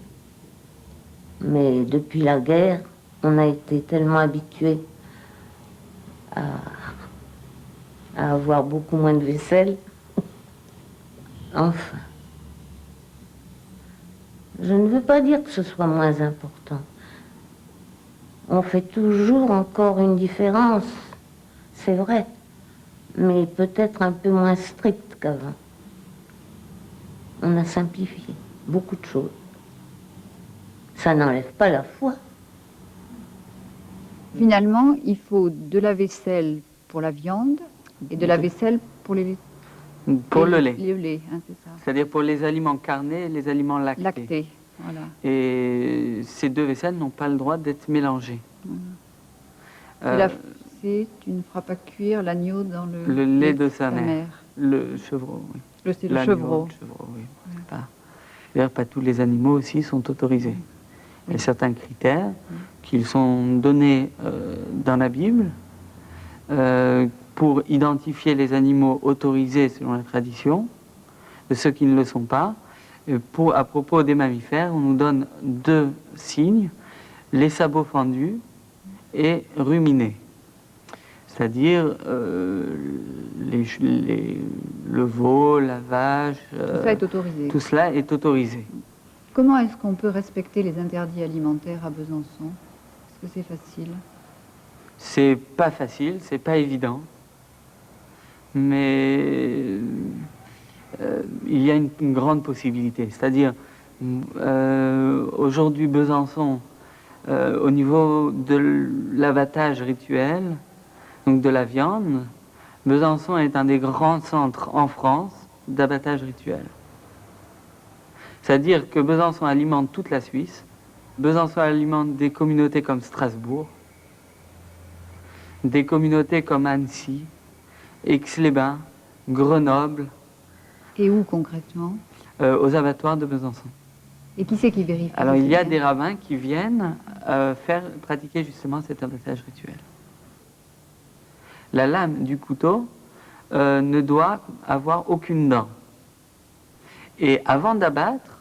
P: Mais depuis la guerre, on a été tellement habitués à avoir beaucoup moins de vaisselle. Enfin. Je ne veux pas dire que ce soit moins important. On fait toujours encore une différence, c'est vrai, mais peut-être un peu moins stricte qu'avant. On a simplifié beaucoup de choses. Ça n'enlève pas la foi.
C: Finalement, il faut de la vaisselle pour la viande et de la vaisselle pour
Q: pour le lait.
C: Le lait, hein, c'est ça.
Q: C'est-à-dire pour les aliments carnés et les aliments lactés.
C: Lactés, voilà.
Q: Et ces 2 vaisselles n'ont pas le droit d'être mélangées.
C: Tu ne feras pas cuire l'agneau dans
Q: le lait de sa mère. Le chevreau, oui.
C: C'est le chevreau.
Q: Oui. D'ailleurs, pas tous les animaux aussi sont autorisés. Il y a certains critères qui sont donnés dans la Bible pour identifier les animaux autorisés selon la tradition, de ceux qui ne le sont pas. À propos des mammifères, on nous donne 2 signes, les sabots fendus et ruminés. C'est-à-dire le veau, la vache...
C: tout ça est autorisé.
Q: Tout cela est autorisé.
C: Comment est-ce qu'on peut respecter les interdits alimentaires à Besançon? Est-ce que c'est facile?
Q: C'est pas facile, c'est pas évident. Mais il y a une grande possibilité. C'est-à-dire, aujourd'hui, Besançon, au niveau de l'abattage rituel, donc de la viande, Besançon est un des grands centres en France d'abattage rituel. C'est-à-dire que Besançon alimente toute la Suisse, Besançon alimente des communautés comme Strasbourg, des communautés comme Annecy, Aix-les-Bains, Grenoble.
C: Et où concrètement?
Q: Aux abattoirs de Besançon.
C: Et qui c'est qui vérifie?
Q: Alors il y a des rabbins qui viennent pratiquer justement cet abattage rituel. La lame du couteau ne doit avoir aucune dent. Et avant d'abattre,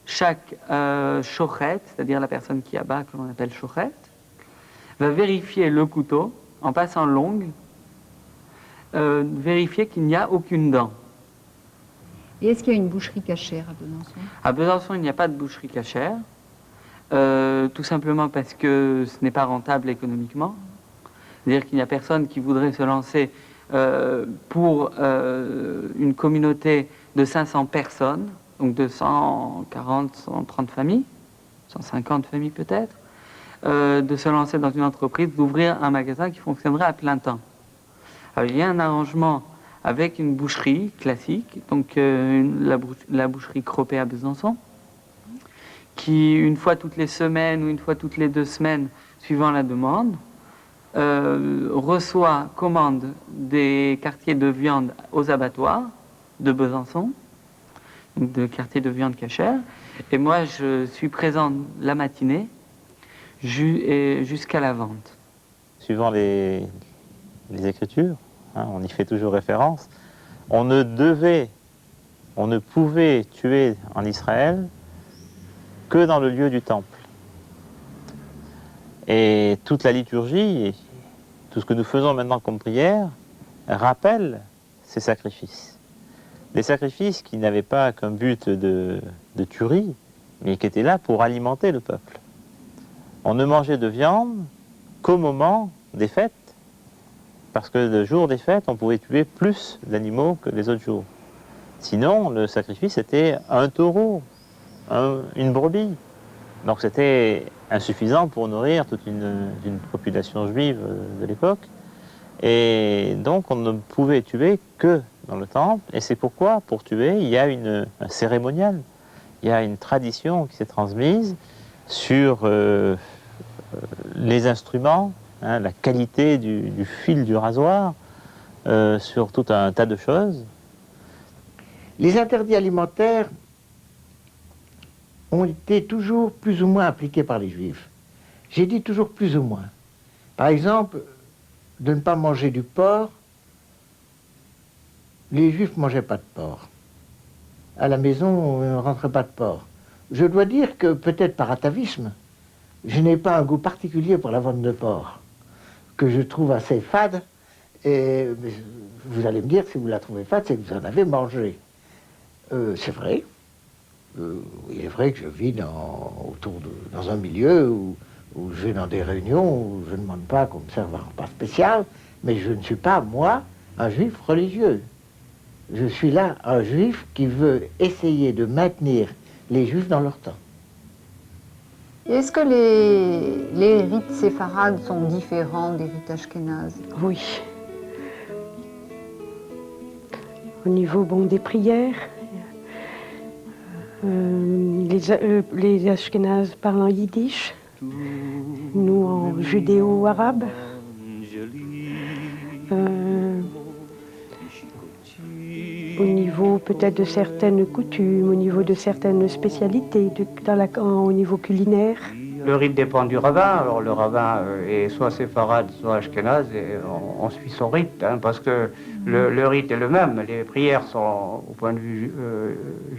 Q: chaque shochet, c'est-à-dire la personne qui abat, que l'on appelle shochet, va vérifier le couteau en passant l'ongle, vérifier qu'il n'y a aucune dent.
C: Et est-ce qu'il y a une boucherie cachère à Besançon? À
Q: Besançon, il n'y a pas de boucherie cachère, tout simplement parce que ce n'est pas rentable économiquement. C'est-à-dire qu'il n'y a personne qui voudrait se lancer pour une communauté de 500 personnes, donc de 140, 130 familles, 150 familles peut-être, de se lancer dans une entreprise, d'ouvrir un magasin qui fonctionnerait à plein temps. Alors, il y a un arrangement avec une boucherie classique, donc la boucherie Cropé à Besançon, qui, une fois toutes les semaines ou une fois toutes les 2 semaines, suivant la demande, commande des quartiers de viande aux abattoirs de Besançon. de quartier de viande cachère. Et moi, je suis présent la matinée jusqu'à la vente.
R: Suivant les Écritures, hein, on y fait toujours référence, on ne pouvait tuer en Israël que dans le lieu du temple. Et toute la liturgie, et tout ce que nous faisons maintenant comme prière, rappelle ces sacrifices. Des sacrifices qui n'avaient pas comme but de tuerie, mais qui étaient là pour alimenter le peuple. On ne mangeait de viande qu'au moment des fêtes, parce que le jour des fêtes, on pouvait tuer plus d'animaux que les autres jours. Sinon, le sacrifice était un taureau, une brebis. Donc c'était insuffisant pour nourrir toute une population juive de l'époque. Et donc on ne pouvait tuer que dans le temple. Et c'est pourquoi, pour tuer, il y a un cérémonial. Il y a une tradition qui s'est transmise sur les instruments, hein, la qualité du fil du rasoir, sur tout un tas de choses.
L: Les interdits alimentaires ont été toujours plus ou moins appliqués par les Juifs. J'ai dit toujours plus ou moins. Par exemple, de ne pas manger du porc, les Juifs ne mangeaient pas de porc. À la maison, on ne rentrait pas de porc. Je dois dire que, peut-être par atavisme, je n'ai pas un goût particulier pour la viande de porc, que je trouve assez fade, et vous allez me dire, si vous la trouvez fade, c'est que vous en avez mangé. C'est vrai. Il est vrai que je vis dans un milieu où je vais dans des réunions où je ne demande pas qu'on me serve un repas spécial, mais je ne suis pas, moi, un juif religieux. Je suis là un juif qui veut essayer de maintenir les juifs dans leur temps.
C: Est-ce que les rites séfarades sont différents des rites ashkénazes?
O: Oui. Au niveau des prières, les ashkénazes parlent en yiddish, nous en judéo-arabe. Au niveau peut-être de certaines coutumes, au niveau de certaines spécialités, au niveau culinaire.
N: Le rite dépend du rabbin. Alors le rabbin est soit séfarade, soit ashkénaze, et on suit son rite, hein, parce que le rite est le même. Les prières sont, au point de vue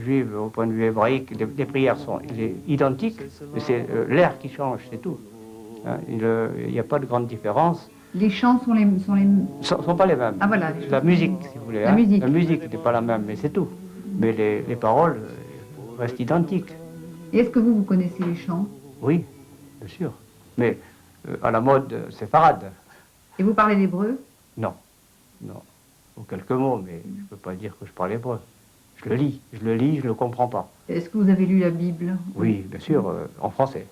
N: juif, au point de vue hébraïque, les prières sont identiques, mais c'est l'air qui change, c'est tout. Hein, il n'y a pas de grande différence.
C: Les chants
N: Sont pas les mêmes.
C: Ah voilà.
N: La musique, si vous voulez.
C: La musique.
N: La musique n'est pas la même, mais c'est tout. Mais les paroles restent identiques.
C: Et est-ce que vous connaissez les chants?
N: Oui, bien sûr. Mais à la mode séfarade.
C: Et vous parlez l'hébreu?
N: Non, non. Ou quelques mots, mais je ne peux pas dire que je parle hébreu. Je le lis, je ne le comprends pas.
C: Est-ce que vous avez lu la Bible?
N: Oui, bien sûr, en français.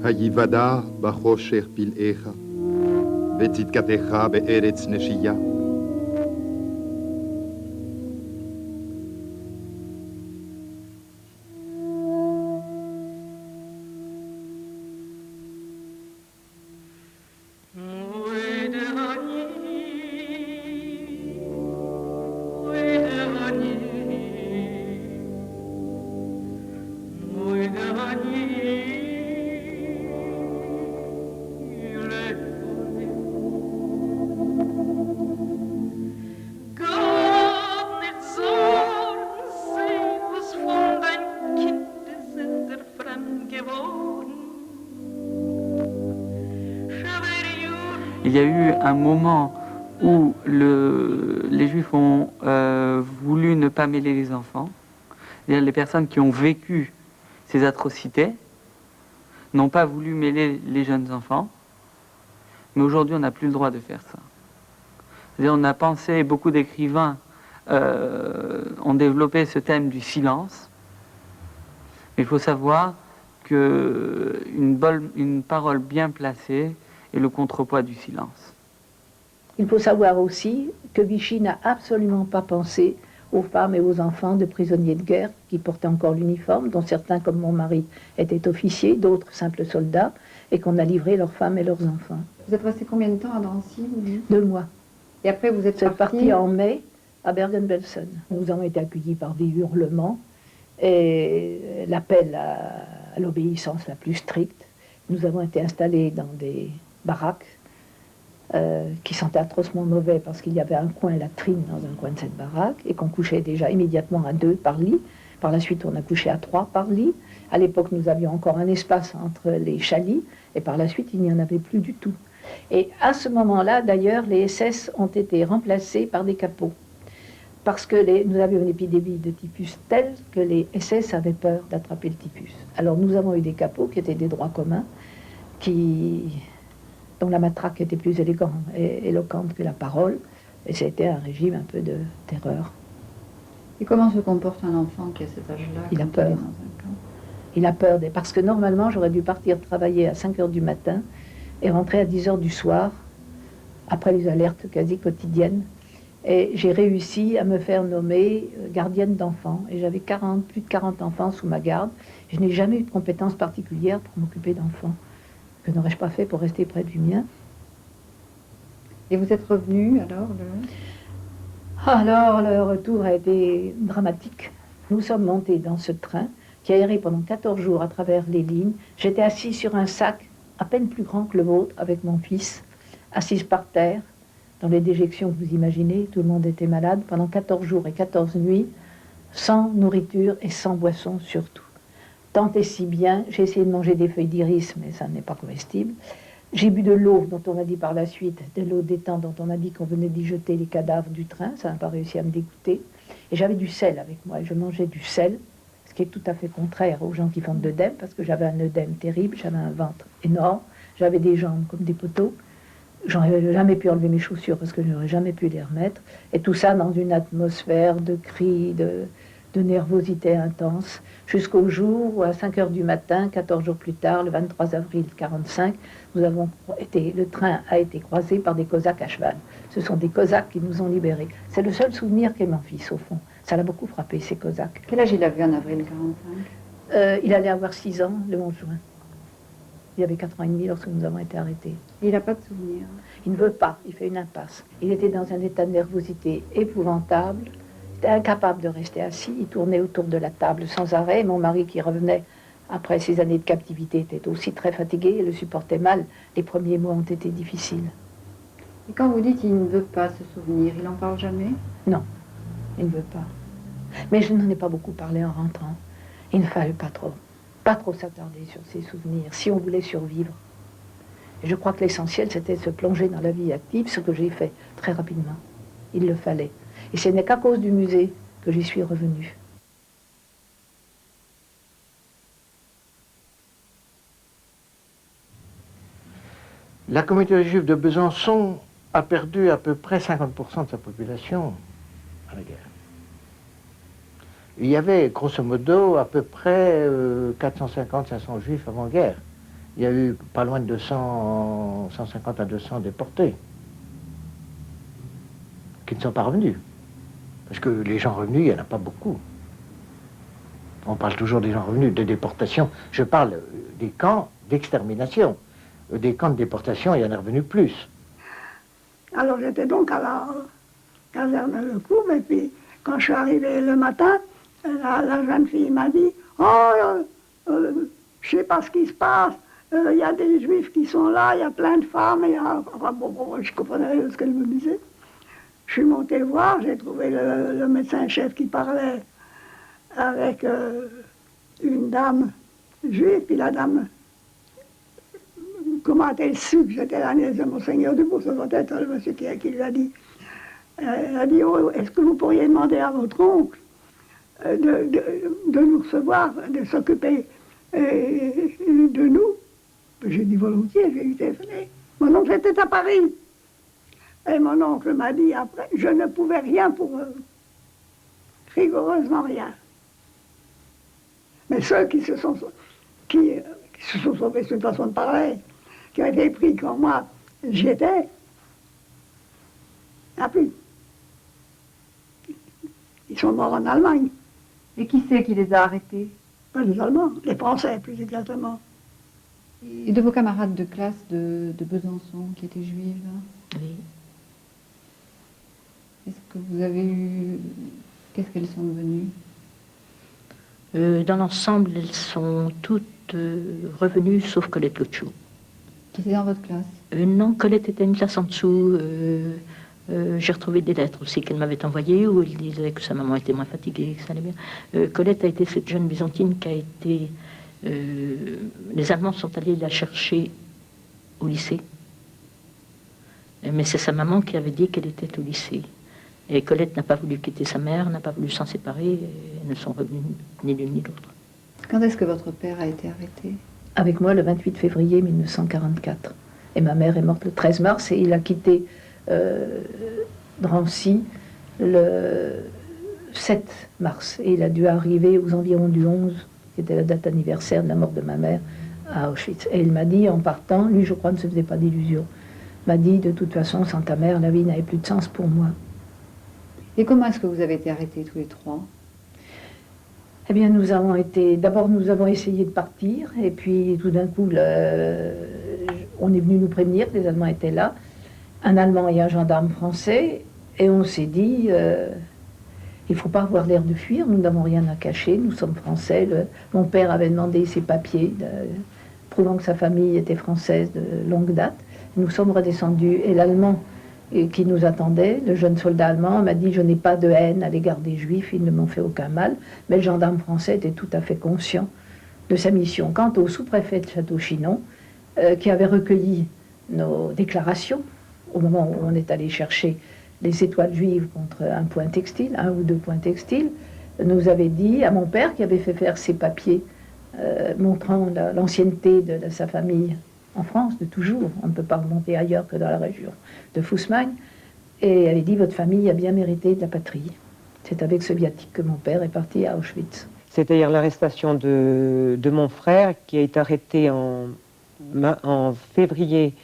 A: היוודע בחושך פלאיך, וצדקתך בארץ נשייה.
Q: Il y a eu un moment où les Juifs ont voulu ne pas mêler les enfants. C'est-à-dire les personnes qui ont vécu ces atrocités n'ont pas voulu mêler les jeunes enfants. Mais aujourd'hui, on n'a plus le droit de faire ça. C'est-à-dire on a pensé, beaucoup d'écrivains ont développé ce thème du silence. Mais il faut savoir qu'une parole bien placée est le contrepoids du silence.
D: Il faut savoir aussi que Vichy n'a absolument pas pensé aux femmes et aux enfants de prisonniers de guerre qui portaient encore l'uniforme, dont certains, comme mon mari, étaient officiers, d'autres simples soldats, et qu'on a livré leurs femmes et leurs enfants.
C: Vous êtes resté combien de temps à Drancy, vous dites ?
D: 2 mois.
C: Et après, vous êtes
D: parti en mai à Bergen-Belsen. Nous avons été accueillis par des hurlements et l'appel à l'obéissance la plus stricte. Nous avons été installés dans des baraques qui sentaient atrocement mauvais parce qu'il y avait un coin latrine dans un coin de cette baraque et qu'on couchait déjà immédiatement à 2 par lit. Par la suite, on a couché à 3 par lit. À l'époque, nous avions encore un espace entre les chalits et par la suite, il n'y en avait plus du tout. Et à ce moment-là, d'ailleurs, les SS ont été remplacés par des capots. Parce que nous avions une épidémie de typhus telle que les SS avaient peur d'attraper le typhus. Alors nous avons eu des capots qui étaient des droits communs, dont la matraque était plus éloquente que la parole. Et c'était un régime un peu de terreur.
C: Et comment se comporte un enfant qui a cet âge-là?
D: Il a peur. Il a peur, parce que normalement, j'aurais dû partir travailler à 5 heures du matin et rentrer à 10 heures du soir, après les alertes quasi quotidiennes. Et j'ai réussi à me faire nommer gardienne d'enfants. Et j'avais plus de 40 enfants sous ma garde. Je n'ai jamais eu de compétence particulière pour m'occuper d'enfants. Que n'aurais-je pas fait pour rester près du mien?
C: Et vous êtes revenu alors
D: Alors, le retour a été dramatique. Nous sommes montés dans ce train qui a erré pendant 14 jours à travers les lignes. J'étais assis sur un sac à peine plus grand que le vôtre avec mon fils, assise par terre, dans les déjections que vous imaginez. Tout le monde était malade pendant 14 jours et 14 nuits, sans nourriture et sans boisson surtout. Tant et si bien, j'ai essayé de manger des feuilles d'iris, mais ça n'est pas comestible. J'ai bu de l'eau dont on a dit par la suite, de l'eau d'étang dont on a dit qu'on venait d'y jeter les cadavres du train, ça n'a pas réussi à me dégoûter. Et j'avais du sel avec moi, et je mangeais du sel, ce qui est tout à fait contraire aux gens qui font de l'œdème, parce que j'avais un œdème terrible, j'avais un ventre énorme, j'avais des jambes comme des poteaux, j'aurais jamais pu enlever mes chaussures parce que je n'aurais jamais pu les remettre, et tout ça dans une atmosphère de cris, de nervosité intense, jusqu'au jour où, à 5 heures du matin, 14 jours plus tard, le 23 avril 1945, le train a été croisé par des Cosaques à cheval. Ce sont des Cosaques qui nous ont libérés. C'est le seul souvenir qu'est mon fils, au fond. Ça l'a beaucoup frappé, ces Cosaques.
C: Quel âge il avait en avril 1945
D: Il allait avoir 6 ans le 11 juin. Il avait 4 ans et demi lorsque nous avons été arrêtés.
C: Il n'a pas de souvenir.
D: Il ne veut pas, il fait une impasse. Il était dans un état de nervosité épouvantable. Il était incapable de rester assis, il tournait autour de la table sans arrêt. Mon mari, qui revenait après ces années de captivité, était aussi très fatigué et le supportait mal. Les premiers mois ont été difficiles.
C: Et quand vous dites qu'il ne veut pas se souvenir, il n'en parle jamais?
D: Non, il ne veut pas. Mais je n'en ai pas beaucoup parlé en rentrant. Il ne fallait pas trop s'attarder sur ses souvenirs, si on voulait survivre. Et je crois que l'essentiel, c'était de se plonger dans la vie active, ce que j'ai fait très rapidement. Il le fallait. Et ce n'est qu'à cause du musée que j'y suis revenue.
L: La communauté juive de Besançon a perdu à peu près 50% de sa population à la guerre. Il y avait, grosso modo, à peu près 450-500 juifs avant-guerre. Il y a eu pas loin de 150 à 200 déportés qui ne sont pas revenus. Parce que les gens revenus, il n'y en a pas beaucoup. On parle toujours des gens revenus, de déportation. Je parle des camps d'extermination. Des camps de déportation, il y en est revenu plus.
S: Alors j'étais donc à la caserne de Courbe, et puis quand je suis arrivée le matin, la jeune fille m'a dit « Oh, je sais pas ce qui se passe, il y a des juifs qui sont là, il y a plein de femmes, et enfin, bon, je comprenais rien de ce qu'elle me disait. Je suis montée voir, j'ai trouvé le médecin-chef qui parlait avec une dame juive, puis la dame, comment a-t-elle su que j'étais la nièce de Monseigneur Dubourg, ça doit être le monsieur qui lui a dit. Elle a dit, oh, est-ce que vous pourriez demander à votre oncle de nous recevoir, de s'occuper de nous? J'ai dit volontiers, j'ai eu téléphoné. Mon oncle était à Paris. Et mon oncle m'a dit après, je ne pouvais rien pour eux. Rigoureusement rien. Mais ceux qui se sont sauvés, c'est une façon de parler, qui ont été pris quand moi j'y étais, il n'y en a plus. Ils sont morts en Allemagne.
C: Et qui c'est qui les a arrêtés?
S: Pas les Allemands, les Français plus exactement.
C: Et de vos camarades de classe de Besançon qui étaient juives?
F: Oui.
C: Est-ce que vous avez eu... Qu'est-ce qu'elles sont devenues?
F: Dans l'ensemble, elles sont toutes revenues, sauf Colette Lotchou.
C: Qui était dans votre classe?
F: Non, Colette était une classe en dessous. J'ai retrouvé des lettres aussi qu'elle m'avait envoyées où elle disait que sa maman était moins fatiguée, que ça allait bien. Colette a été cette jeune byzantine qui a été... les Allemands sont allés la chercher au lycée. Mais c'est sa maman qui avait dit qu'elle était au lycée. Et Colette n'a pas voulu quitter sa mère, n'a pas voulu s'en séparer, et elles ne sont revenues ni l'une ni l'autre.
C: Quand est-ce que votre père a été arrêté?
D: Avec moi le 28 février 1944. Et ma mère est morte le 13 mars et il a quitté Drancy le 7 mars. Et il a dû arriver aux environs du 11, qui était la date anniversaire de la mort de ma mère, à Auschwitz. Et il m'a dit en partant, lui je crois ne se faisait pas d'illusions, m'a dit de toute façon sans ta mère la vie n'avait plus de sens pour moi.
C: Et comment est-ce que vous avez été arrêtés tous les trois?
D: Eh bien, nous avons essayé de partir, et puis tout d'un coup, on est venu nous prévenir, les Allemands étaient là, un Allemand et un gendarme français, et on s'est dit, il ne faut pas avoir l'air de fuir, nous n'avons rien à cacher, nous sommes français. Mon père avait demandé ses papiers, prouvant que sa famille était française de longue date. Nous sommes redescendus, et l'Allemand qui nous attendait, le jeune soldat allemand, m'a dit « Je n'ai pas de haine à l'égard des Juifs, ils ne m'ont fait aucun mal ». Mais le gendarme français était tout à fait conscient de sa mission. Quant au sous-préfet de Château-Chinon, qui avait recueilli nos déclarations, au moment où on est allé chercher les étoiles juives contre un point textile, un ou deux points textiles, nous avait dit à mon père, qui avait fait faire ses papiers montrant l'ancienneté de sa famille en France, de toujours, on ne peut pas remonter ailleurs que dans la région de Fußmagne, et elle avait dit « Votre famille a bien mérité de la patrie ». C'est avec ce viatique que mon père est parti à Auschwitz.
J: C'est-à-dire l'arrestation de mon frère, qui a été arrêté en février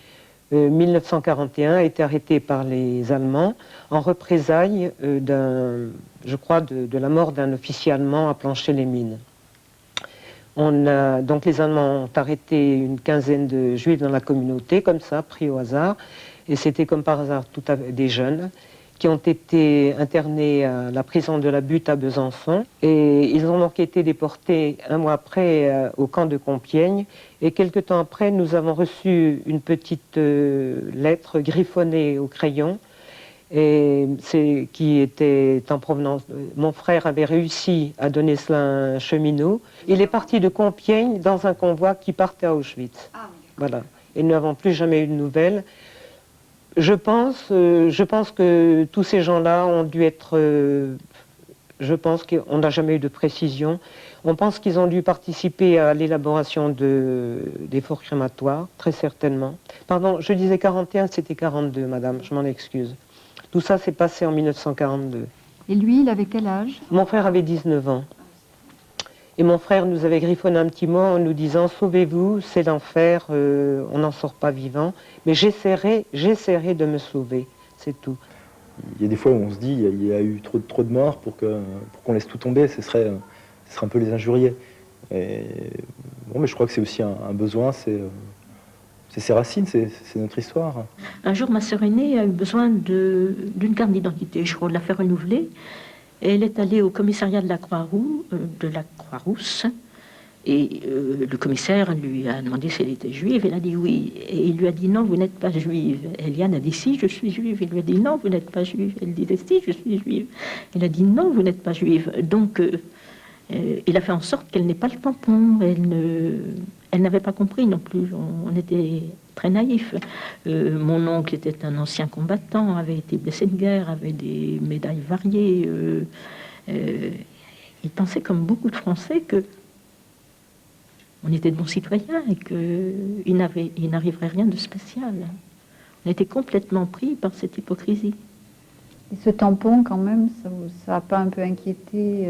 J: 1941, a été arrêté par les Allemands en représailles je crois, de la mort d'un officier allemand à Plancher-les-Mines. Donc les Allemands ont arrêté une quinzaine de Juifs dans la communauté, comme ça, pris au hasard, et c'était comme par hasard des jeunes qui ont été internés à la prison de la Butte à Besançon, et ils ont donc été déportés un mois après au camp de Compiègne, et quelque temps après nous avons reçu une petite lettre griffonnée au crayon, et qui était en provenance. Mon frère avait réussi à donner cela à un cheminot. Il est parti de Compiègne dans un convoi qui partait à Auschwitz. Ah, oui. Voilà. Et nous n'avons plus jamais eu de nouvelles. Je pense que tous ces gens-là ont dû être... je pense qu'on n'a jamais eu de précision. On pense qu'ils ont dû participer à l'élaboration des fours crématoires, très certainement. Pardon, je disais 41, c'était 42, madame, je m'en excuse. Tout ça s'est passé en 1942.
C: Et lui, il avait quel âge?
J: Mon frère avait 19 ans. Et mon frère nous avait griffonné un petit mot en nous disant « Sauvez-vous, c'est l'enfer, on n'en sort pas vivant. Mais j'essaierai de me sauver, c'est tout. »
K: Il y a des fois où on se dit il y a eu trop de morts pour qu'on laisse tout tomber, ce serait un peu les injurier. Et, bon, mais je crois que c'est aussi un besoin, c'est ses racines, c'est notre histoire.
F: Un jour, ma sœur aînée a eu besoin d'une carte d'identité. Je crois de la faire renouveler. Et elle est allée au commissariat de la Croix-Rousse. Et le commissaire lui a demandé si elle était juive. Elle a dit oui. Et il lui a dit non, vous n'êtes pas juive. Eliane a dit si, je suis juive. Il lui a dit non, vous n'êtes pas juive. Elle disait si, je suis juive. Il a dit non, vous n'êtes pas juive. Donc, il a fait en sorte qu'elle n'ait pas le tampon. Elle n'avait pas compris non plus, on était très naïfs. Mon oncle était un ancien combattant, avait été blessé de guerre, avait des médailles variées. Il pensait, comme beaucoup de Français, que on était de bons citoyens et qu'il n'arriverait rien de spécial. On était complètement pris par cette hypocrisie.
C: Et ce tampon, quand même, ça n'a pas un peu inquiété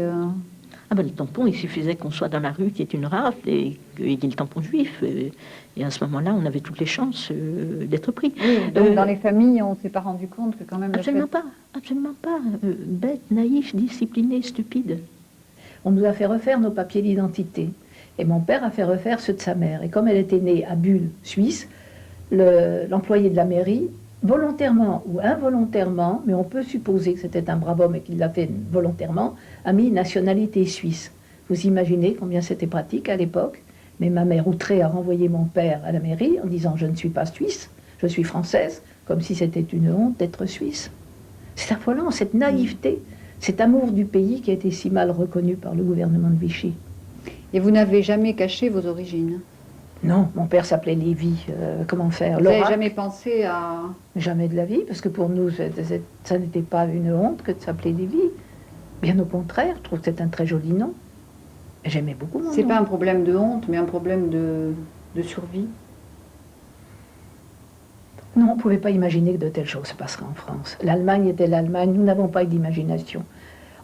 F: Ah ben, le tampon, il suffisait qu'on soit dans la rue, qu'il y ait une rafle et qu'il y ait le tampon juif. Et à ce moment-là, on avait toutes les chances d'être pris.
C: Oui, donc dans les familles, on ne s'est pas rendu compte que quand même...
F: Absolument pas, absolument pas. Bête, naïf, discipliné, stupide.
D: On nous a fait refaire nos papiers d'identité. Et mon père a fait refaire ceux de sa mère. Et comme elle était née à Bulle, Suisse, l'employé de la mairie, volontairement ou involontairement, mais on peut supposer que c'était un brave homme et qu'il l'a fait volontairement, a mis nationalité suisse. Vous imaginez combien c'était pratique à l'époque? Mais ma mère outrée a renvoyé mon père à la mairie en disant « je ne suis pas suisse, je suis française », comme si c'était une honte d'être suisse. C'est affolant, cette naïveté, cet amour du pays qui a été si mal reconnu par le gouvernement de Vichy.
C: Et vous n'avez jamais caché vos origines?
D: Non, mon père s'appelait Lévy. Comment faire?
C: Vous n'avez jamais pensé à...
D: Jamais de la vie, parce que pour nous, ça n'était pas une honte que de s'appeler Lévy. Bien au contraire, je trouve que c'est un très joli nom. J'aimais beaucoup mon nom.
C: C'est pas un problème de honte, mais un problème de survie?
D: Non, on ne pouvait pas imaginer que de telles choses se passeraient en France. L'Allemagne était l'Allemagne, nous n'avons pas eu d'imagination.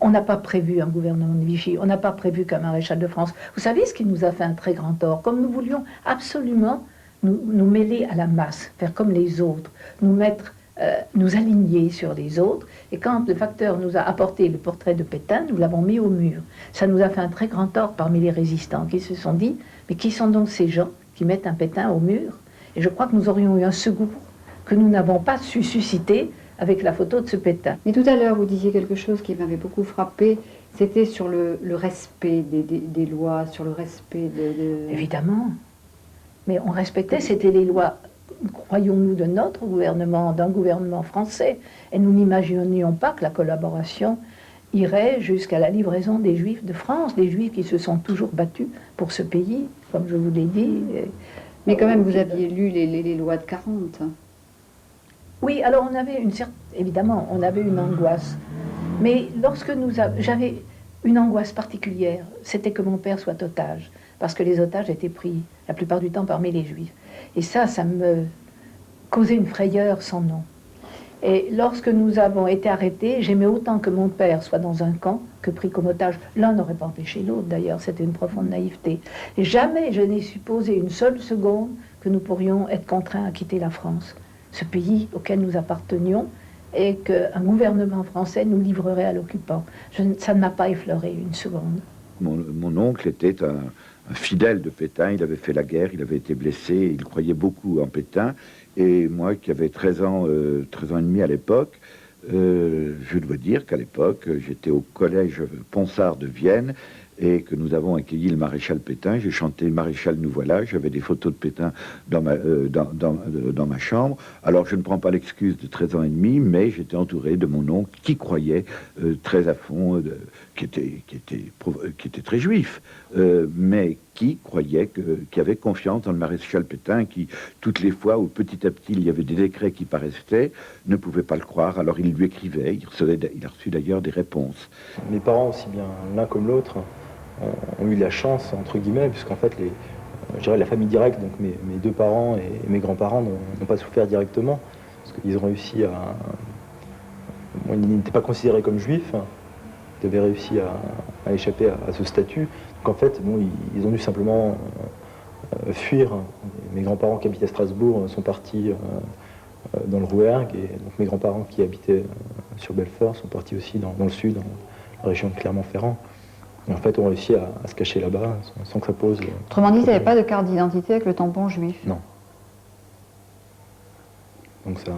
D: On n'a pas prévu un gouvernement de Vichy, on n'a pas prévu qu'un maréchal de France. Vous savez ce qui nous a fait un très grand tort? Comme nous voulions absolument nous mêler à la masse, faire comme les autres, nous aligner sur les autres. Et quand le facteur nous a apporté le portrait de Pétain, nous l'avons mis au mur. Ça nous a fait un très grand tort parmi les résistants qui se sont dit, mais qui sont donc ces gens qui mettent un Pétain au mur? Et je crois que nous aurions eu un secours que nous n'avons pas su susciter avec la photo de ce Pétain.
C: Mais tout à l'heure, vous disiez quelque chose qui m'avait beaucoup frappé, c'était sur le respect des lois, sur le respect de...
D: Évidemment. Mais on respectait, c'était les lois, croyons-nous, de notre gouvernement, d'un gouvernement français. Et nous n'imaginions pas que la collaboration irait jusqu'à la livraison des Juifs de France, des Juifs qui se sont toujours battus pour ce pays, comme je vous l'ai dit.
C: Mais quand même, vous aviez lu les lois de 40.
D: Oui, alors on avait évidemment, on avait une angoisse. Mais lorsque j'avais une angoisse particulière, c'était que mon père soit otage, parce que les otages étaient pris la plupart du temps parmi les Juifs. Et ça me causait une frayeur sans nom. Et lorsque nous avons été arrêtés, j'aimais autant que mon père soit dans un camp que pris comme otage. L'un n'aurait pas empêché l'autre, d'ailleurs, c'était une profonde naïveté. Et jamais je n'ai supposé une seule seconde que nous pourrions être contraints à quitter la France, ce pays auquel nous appartenions, et qu'un gouvernement français nous livrerait à l'occupant. Ça ne m'a pas effleuré une seconde.
H: Mon oncle était un fidèle de Pétain, il avait fait la guerre, il avait été blessé, il croyait beaucoup en Pétain, et moi qui avais 13 ans et demi à l'époque, je dois dire qu'à l'époque, j'étais au collège Ponsard de Vienne, et que nous avons accueilli le maréchal Pétain. J'ai chanté « Maréchal, nous voilà ». J'avais des photos de Pétain dans ma chambre. Alors, je ne prends pas l'excuse de 13 ans et demi, mais j'étais entouré de mon oncle qui croyait très à fond, qui était très juif, mais qui croyait, qui avait confiance dans le maréchal Pétain, qui, toutes les fois où petit à petit il y avait des décrets qui paraissaient, ne pouvait pas le croire. Alors, il lui écrivait, il a reçu d'ailleurs des réponses.
K: Mes parents, aussi bien l'un comme l'autre, ont eu la chance, entre guillemets, puisqu'en fait, je dirais la famille directe, donc mes deux parents et mes grands-parents n'ont pas souffert directement, parce qu'ils ont réussi à... Bon, ils n'étaient pas considérés comme juifs, ils avaient réussi à échapper à ce statut. Donc en fait, bon, ils ont dû simplement fuir. Mes grands-parents qui habitaient à Strasbourg sont partis dans le Rouergue, et donc mes grands-parents qui habitaient sur Belfort sont partis aussi dans le sud, dans la région de Clermont-Ferrand. Et en fait, on réussit à se cacher là-bas sans que ça pose...
C: Autrement dit, il n'y avait pas de carte d'identité avec le tampon juif?
K: Non. Donc ça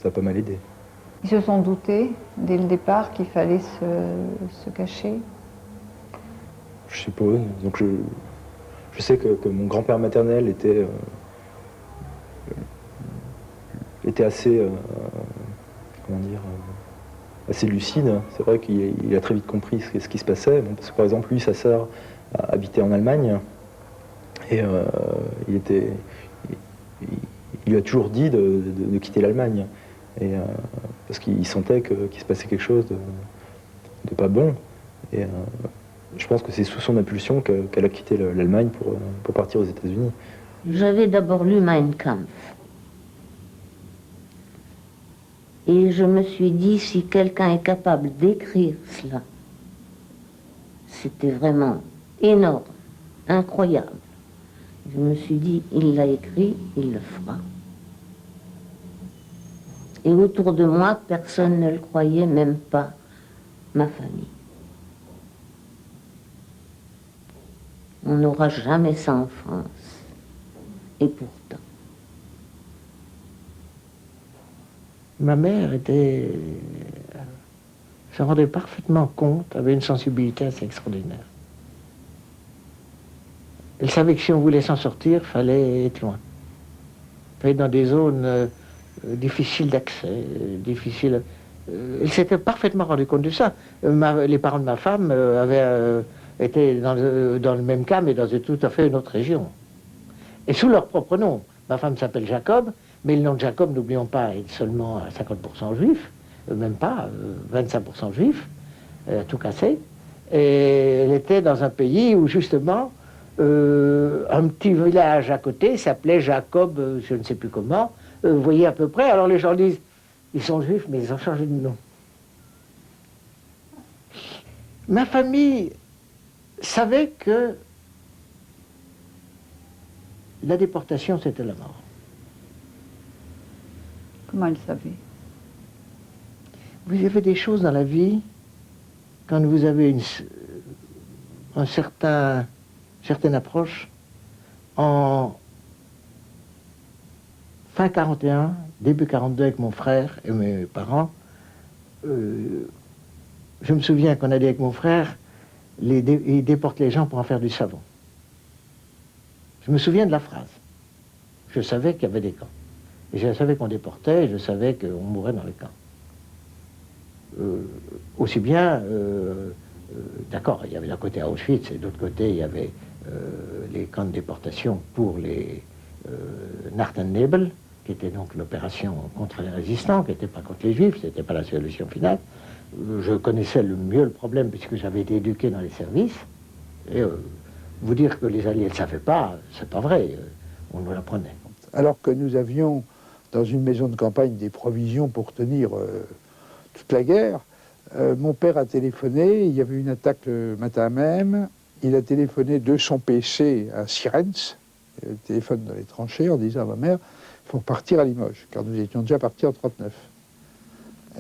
K: a pas mal aidé.
C: Ils se sont doutés, dès le départ, qu'il fallait se cacher?
K: Je suppose. Donc je sais que mon grand-père maternel était assez... comment dire... assez lucide. C'est vrai qu'il a très vite compris ce qui se passait. Bon, parce que par exemple, lui, sa sœur habitait en Allemagne, et il lui a toujours dit de quitter l'Allemagne, parce qu'il sentait qu'il se passait quelque chose de pas bon. Et je pense que c'est sous son impulsion qu'elle a quitté l'Allemagne pour partir aux États-Unis.
P: J'avais d'abord lu Mein Kampf. Et je me suis dit, si quelqu'un est capable d'écrire cela, c'était vraiment énorme, incroyable. Je me suis dit, il l'a écrit, il le fera. Et autour de moi, personne ne le croyait, même pas ma famille. On n'aura jamais ça en France. Et pourtant.
L: Ma mère se rendait parfaitement compte, avait une sensibilité assez extraordinaire. Elle savait que si on voulait s'en sortir, il fallait être loin. Il fallait être dans des zones difficiles d'accès, difficiles. Elle s'était parfaitement rendu compte de ça. Les parents de ma femme avaient été dans le même cas, mais dans tout à fait une autre région. Et sous leur propre nom. Ma femme s'appelle Jacob, mais le nom de Jacob, n'oublions pas, est seulement à 50% juif, même pas, 25% juif, tout cassé. Et elle était dans un pays où, justement, un petit village à côté s'appelait Jacob, je ne sais plus comment, vous voyez à peu près. Alors les gens disent, ils sont juifs, mais ils ont changé de nom. Ma famille savait que la déportation, c'était la mort.
C: Comment elle savait?
L: Vous avez des choses dans la vie, quand vous avez une certaine approche, en fin 41, début 42 avec mon frère et mes parents, je me souviens qu'on allait avec mon frère, il déporte les gens pour en faire du savon. Je me souviens de la phrase. Je savais qu'il y avait des camps. Et je savais qu'on déportait, et je savais qu'on mourait dans les camps. Aussi bien, d'accord, il y avait d'un côté Auschwitz, et de l'autre côté, il y avait les camps de déportation pour les Nachtennebel, qui était donc l'opération contre les résistants, qui n'était pas contre les Juifs, c'était pas la solution finale. Je connaissais le mieux le problème, puisque j'avais été éduqué dans les services, et vous dire que les Alliés ne le savaient pas, c'est pas vrai, on nous l'apprenait.
B: Alors que nous avions dans une maison de campagne des provisions pour tenir toute la guerre, mon père a téléphoné, il y avait une attaque le matin même, il a téléphoné de son PC à Sierentz, il téléphone dans les tranchées en disant à ma mère, il faut partir à Limoges, car nous étions déjà partis en 1939.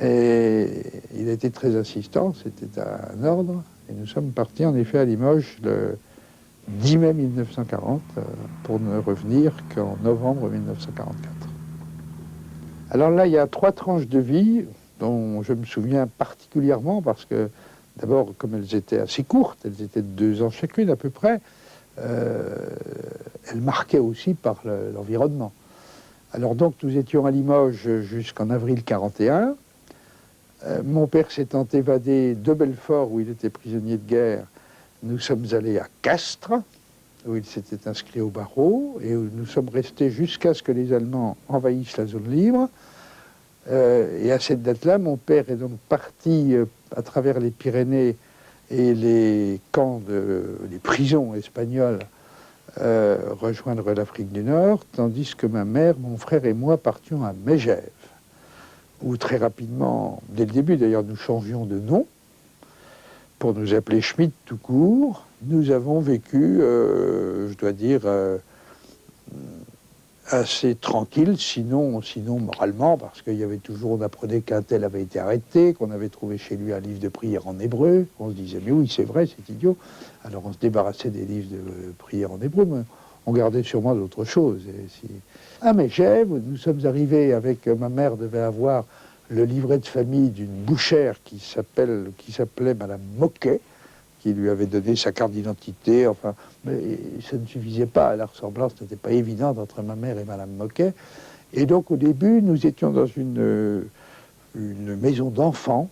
B: Et il a été très insistant, c'était un ordre, et nous sommes partis en effet à Limoges le 10 mai 1940, pour ne revenir qu'en novembre 1944. Alors là, il y a 3 tranches de vie dont je me souviens particulièrement parce que, d'abord, comme elles étaient assez courtes, elles étaient de 2 ans chacune à peu près, elles marquaient aussi par l'environnement. Alors donc, nous étions à Limoges jusqu'en avril 41. Mon père s'étant évadé de Belfort, où il était prisonnier de guerre, nous sommes allés à Castres, où il s'était inscrit au barreau, et où nous sommes restés jusqu'à ce que les Allemands envahissent la zone libre. Et à cette date-là, mon père est donc parti à travers les Pyrénées et les camps, les prisons espagnoles, rejoindre l'Afrique du Nord, tandis que ma mère, mon frère et moi partions à Megève, où très rapidement, dès le début d'ailleurs, nous changions de nom, pour nous appeler Schmitt tout court. Nous avons vécu, je dois dire, assez tranquille, sinon moralement, parce qu'il y avait toujours, on apprenait qu'un tel avait été arrêté, qu'on avait trouvé chez lui un livre de prière en hébreu. On se disait, mais oui, c'est vrai, c'est idiot. Alors on se débarrassait des livres de prière en hébreu, mais on gardait sûrement d'autres choses. À Megève, nous sommes arrivés avec, ma mère devait avoir le livret de famille d'une bouchère qui s'appelait Madame Moquet, qui lui avait donné sa carte d'identité, enfin, mais ça ne suffisait pas, la ressemblance n'était pas évidente entre ma mère et Madame Moquet. Et donc au début, nous étions dans une maison d'enfants,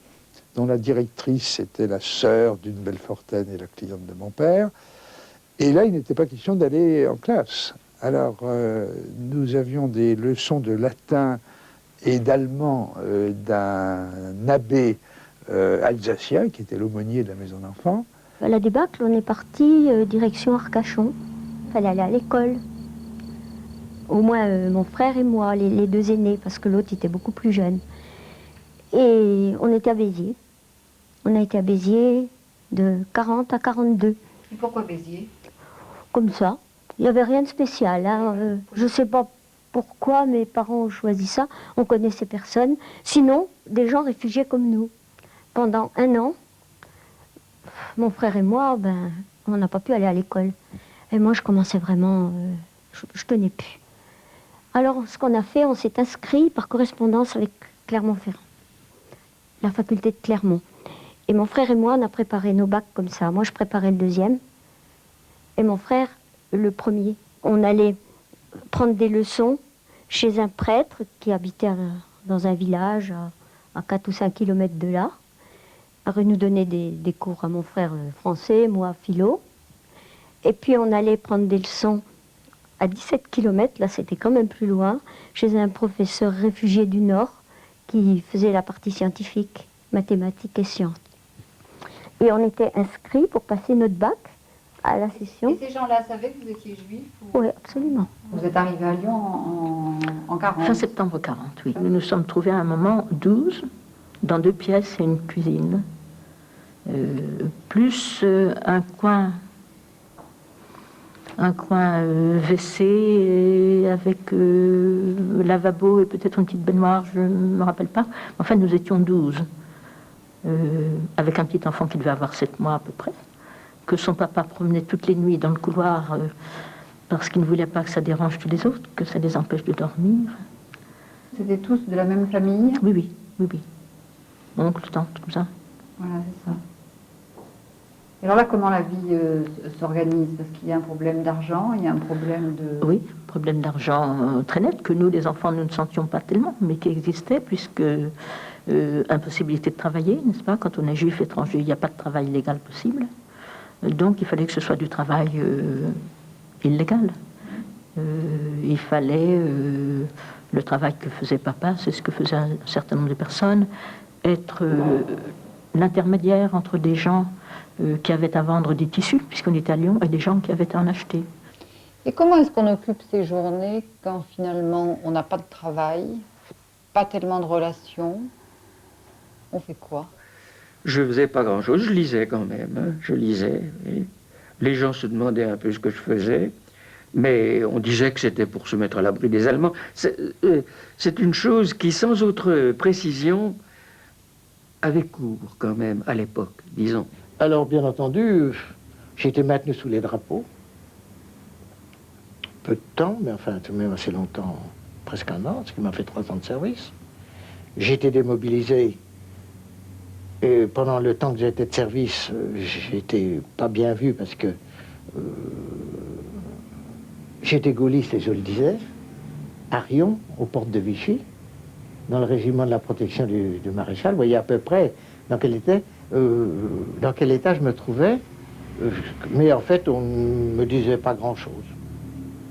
B: dont la directrice était la sœur d'une Belfortaine et la cliente de mon père. Et là, il n'était pas question d'aller en classe. Alors, nous avions des leçons de latin et d'allemand d'un abbé alsacien, qui était l'aumônier de la maison d'enfants.
E: À la débâcle, on est parti direction Arcachon. Il fallait aller à l'école. Au moins mon frère et moi, les 2 aînés, parce que l'autre était beaucoup plus jeune. Et on était à Béziers. On a été à Béziers, de 40 à 42.
C: Et pourquoi Béziers?
E: Comme ça. Il n'y avait rien de spécial. Hein. Je ne sais pas pourquoi mes parents ont choisi ça. On connaissait personne. Sinon, des gens réfugiés comme nous. Pendant 1 an, mon frère et moi, on n'a pas pu aller à l'école. Et moi, je commençais vraiment... je tenais plus. Alors, ce qu'on a fait, on s'est inscrit par correspondance avec Clermont-Ferrand, la faculté de Clermont. Et mon frère et moi, on a préparé nos bacs comme ça. Moi, je préparais le 2e. Et mon frère, le 1er. On allait prendre des leçons chez un prêtre qui habitait dans un village à 4 ou 5 kilomètres de là. Il nous donnait des cours à mon frère français, moi philo. Et puis on allait prendre des leçons à 17 kilomètres, là c'était quand même plus loin, chez un professeur réfugié du Nord qui faisait la partie scientifique, mathématiques et sciences. Et on était inscrits pour passer notre bac à la session.
C: Et ces gens-là savaient que vous étiez juif ou...
E: Oui, absolument.
C: Vous êtes arrivé à Lyon en 40?
F: Fin septembre 40, oui. Nous nous sommes trouvés à un moment 12, dans 2 pièces et une cuisine. Plus un coin WC avec lavabo et peut-être une petite baignoire, je ne me rappelle pas. Enfin, nous étions 12, avec un petit enfant qui devait avoir 7 mois à peu près, que son papa promenait toutes les nuits dans le couloir parce qu'il ne voulait pas que ça dérange tous les autres, que ça les empêche de dormir.
C: C'était tous de la même famille?
F: Oui. Oncle, tante, tout ça.
C: Voilà, c'est ça. Et alors là, comment la vie s'organise? Parce qu'il y a un problème d'argent, il y a un problème de...
F: Oui, problème d'argent très net, que nous, les enfants, nous ne sentions pas tellement, mais qui existait, puisque impossibilité de travailler, n'est-ce pas? Quand on est juif étranger, il n'y a pas de travail légal possible. Donc, il fallait que ce soit du travail illégal. Il fallait... le travail que faisait papa, c'est ce que faisait un certain nombre de personnes, être l'intermédiaire entre des gens qui avaient à vendre des tissus, puisqu'on était à Lyon, et des gens qui avaient à en acheter.
C: Et comment est-ce qu'on occupe ces journées quand finalement on n'a pas de travail, pas tellement de relations? On fait quoi?
I: Je faisais pas grand-chose, je lisais quand même, hein. Je lisais. Oui. Les gens se demandaient un peu ce que je faisais, mais on disait que c'était pour se mettre à l'abri des Allemands. C'est une chose qui, sans autre précision, avait cours quand même à l'époque, disons.
L: Alors, bien entendu, j'ai été maintenu sous les drapeaux. Peu de temps, mais enfin, tout de même assez longtemps, presque 1 an, ce qui m'a fait 3 ans de service. J'ai été démobilisé. Et pendant le temps que j'étais de service, j'étais pas bien vu parce que j'étais gaulliste et je le disais, à Riom, aux portes de Vichy, dans le régiment de la protection du maréchal. Vous voyez à peu près dans quel état je me trouvais. Mais en fait, on ne me disait pas grand-chose.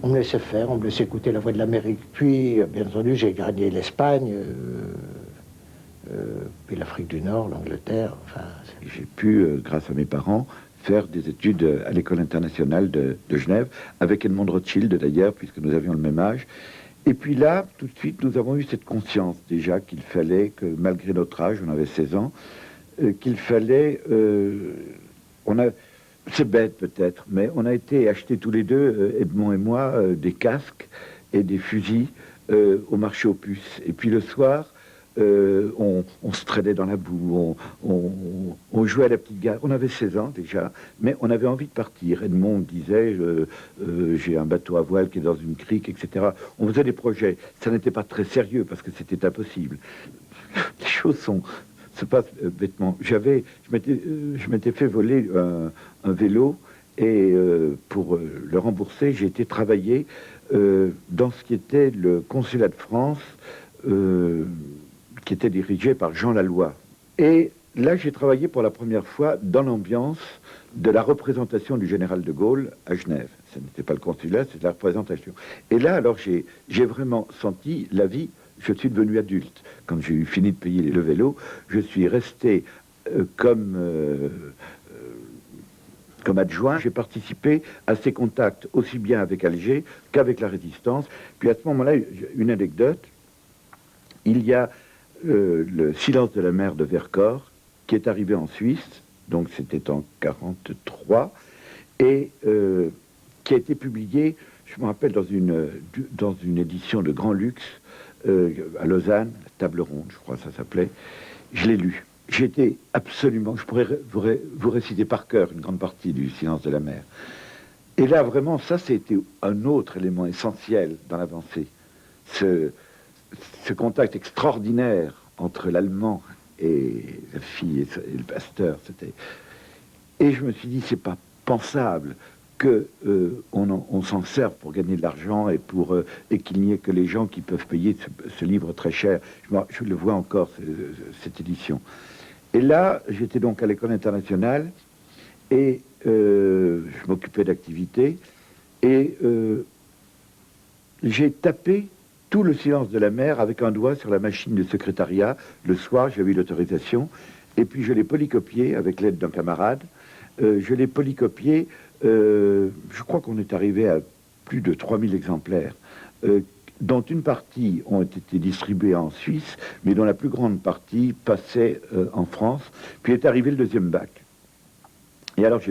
L: On me laissait faire, on me laissait écouter la voix de l'Amérique. Puis, bien entendu, j'ai gagné l'Espagne, puis l'Afrique du Nord, l'Angleterre. Enfin,
H: j'ai pu, grâce à mes parents, faire des études à l'école internationale de Genève, avec Edmond Rothschild d'ailleurs, puisque nous avions le même âge. Et puis là, tout de suite, nous avons eu cette conscience déjà qu'il fallait que, malgré notre âge, on avait 16 ans, qu'il fallait... c'est bête peut-être, mais on a été acheter tous les deux, Edmond et moi, des casques et des fusils au marché aux puces. Et puis le soir... on se traînait dans la boue, on jouait à la petite gare. On avait 16 ans déjà, mais on avait envie de partir. Edmond disait, j'ai un bateau à voile qui est dans une crique, etc. On faisait des projets. Ça n'était pas très sérieux parce que c'était impossible. Les choses se passent bêtement. Je m'étais fait voler un vélo et pour le rembourser, j'ai été travailler dans ce qui était le consulat de France, qui était dirigé par Jean Laloy. Et là, j'ai travaillé pour la première fois dans l'ambiance de la représentation du général de Gaulle à Genève. Ce n'était pas le consulat, c'était la représentation. Et là, alors, j'ai vraiment senti la vie. Je suis devenu adulte. Quand j'ai eu fini de payer le vélo, je suis resté comme adjoint. J'ai participé à ces contacts, aussi bien avec Alger qu'avec la Résistance. Puis à ce moment-là, une anecdote, il y a le silence de la mer de Vercors, qui est arrivé en Suisse donc c'était en 1943, et qui a été publié, je me rappelle, dans une édition de grand luxe à Lausanne, la Table Ronde, je crois que ça s'appelait. Je l'ai lu. J'étais absolument, je pourrais vous réciter par cœur une grande partie du Silence de la mer. Et là, vraiment, ça, c'était un autre élément essentiel dans l'avancée. Ce contact extraordinaire entre l'allemand et la fille et le pasteur, c'était... Et je me suis dit, c'est pas pensable que on s'en serve pour gagner de l'argent et qu'il n'y ait que les gens qui peuvent payer ce livre très cher. Je le vois encore, cette édition. Et là, j'étais donc à l'école internationale et je m'occupais d'activités et j'ai tapé tout le Silence de la mer avec un doigt sur la machine de secrétariat. Le soir, j'avais eu l'autorisation et puis je l'ai polycopié avec l'aide d'un camarade. Je l'ai polycopié, je crois qu'on est arrivé à plus de 3000 exemplaires, dont une partie ont été distribués en Suisse, mais dont la plus grande partie passait en France. Puis est arrivé le deuxième bac. Et alors,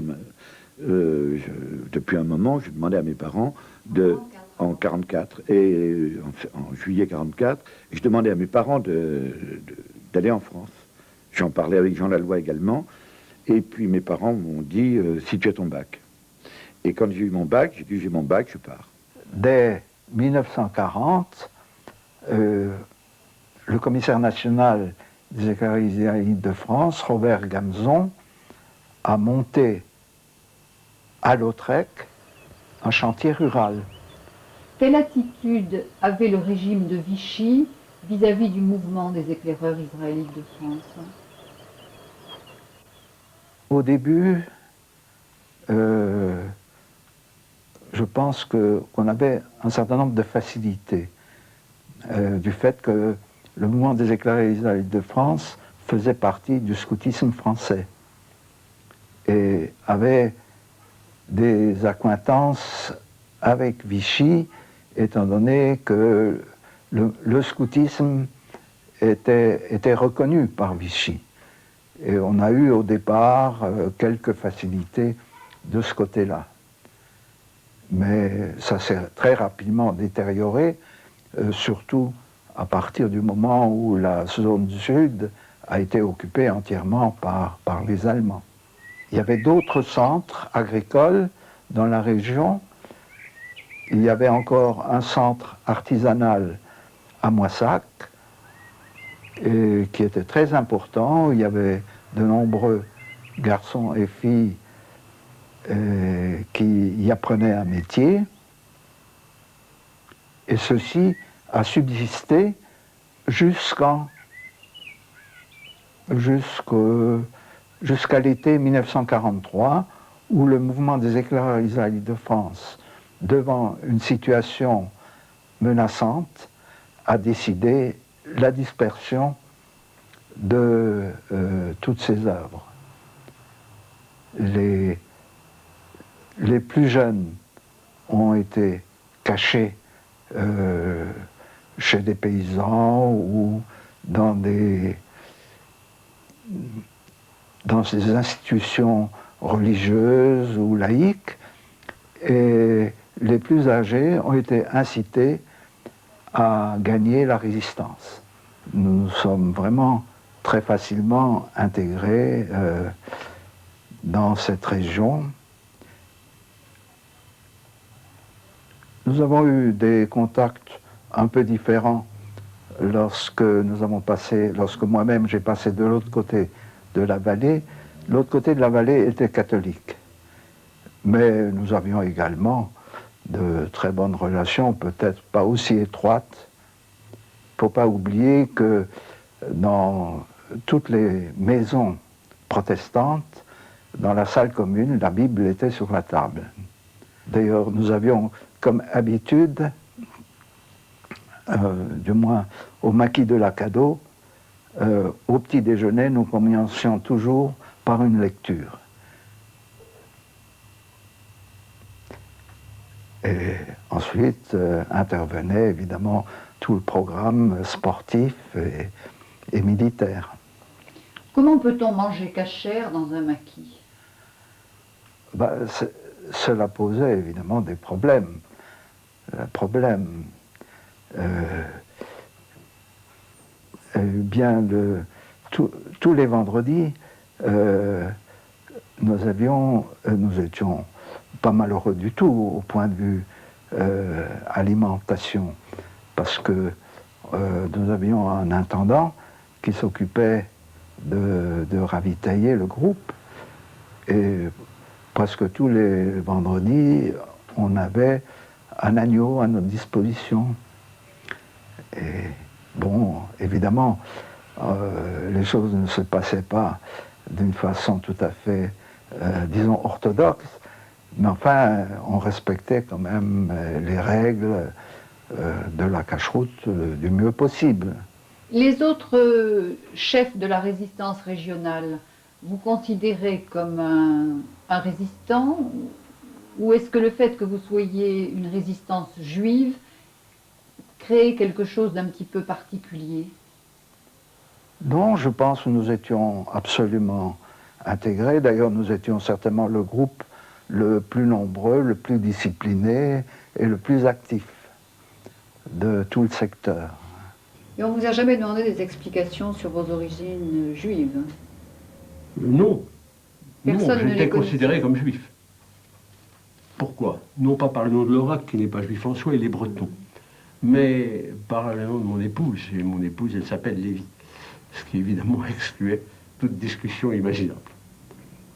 H: depuis un moment, je demandais à mes parents, en 44, et en juillet 44, je demandais à mes parents d'aller en France. J'en parlais avec Jean Laloy également. Et puis mes parents m'ont dit, si tu as ton bac. Et quand j'ai eu mon bac, j'ai dit, j'ai mon bac, je pars.
B: Dès 1940, le commissaire national des éclaireurs israélites de France, Robert Gamzon, a monté à Lautrec un chantier rural.
T: Quelle attitude avait le régime de Vichy vis-à-vis du mouvement des éclaireurs israélites de France?
B: Au début, je pense qu'on avait un certain nombre de facilités du fait que le mouvement des éclaireurs israélites de France faisait partie du scoutisme français et avait des accointances avec Vichy, étant donné que le scoutisme était reconnu par Vichy. Et on a eu au départ quelques facilités de ce côté-là. Mais ça s'est très rapidement détérioré, surtout à partir du moment où la zone du Sud a été occupée entièrement par les Allemands. Il y avait d'autres centres agricoles dans la région. Il y avait encore un centre artisanal à Moissac, qui était très important. Il y avait de nombreux garçons et filles qui y apprenaient un métier. Et ceci a subsisté jusqu'à l'été 1943, où le mouvement des éclaireurs israélites de France, devant une situation menaçante, a décidé la dispersion de toutes ces œuvres. Les plus jeunes ont été cachés chez des paysans ou dans ces institutions religieuses ou laïques, et les plus âgés ont été incités à gagner la résistance. Nous sommes vraiment très facilement intégrés dans cette région. Nous avons eu des contacts un peu différents lorsque moi-même j'ai passé de l'autre côté de la vallée. L'autre côté de la vallée était catholique. Mais nous avions également de très bonnes relations, peut-être pas aussi étroites. Il ne faut pas oublier que dans toutes les maisons protestantes, dans la salle commune, la Bible était sur la table. D'ailleurs, nous avions comme habitude, du moins au maquis de la Cadeau, au petit déjeuner, nous commencions toujours par une lecture. Et ensuite intervenait évidemment tout le programme sportif et militaire.
T: Comment peut-on manger cachère dans un maquis?
B: Cela posait évidemment des problèmes. Tous les vendredis, nous étions pas malheureux du tout au point de vue alimentation, parce que nous avions un intendant qui s'occupait de ravitailler le groupe, et presque tous les vendredis, on avait un agneau à notre disposition. Et bon, évidemment, les choses ne se passaient pas d'une façon tout à fait, disons, orthodoxe, mais enfin, on respectait quand même les règles de la cacheroute du mieux possible.
T: Les autres chefs de la résistance régionale, vous considérez comme un résistant, ou est-ce que le fait que vous soyez une résistance juive crée quelque chose d'un petit peu particulier?
B: Non, je pense que nous étions absolument intégrés. D'ailleurs, nous étions certainement le groupe le plus nombreux, le plus discipliné et le plus actif de tout le secteur.
T: Et on ne vous a jamais demandé des explications sur vos origines juives?
G: Non.
T: Personne ne les
G: J'étais
T: connaissait.
G: considéré comme juif. Pourquoi? Non pas par le nom de l'Aubrac, qui n'est pas juif en soi, il est breton, mais par le nom de mon épouse. Et mon épouse, elle s'appelle Lévy, ce qui évidemment excluait toute discussion imaginable.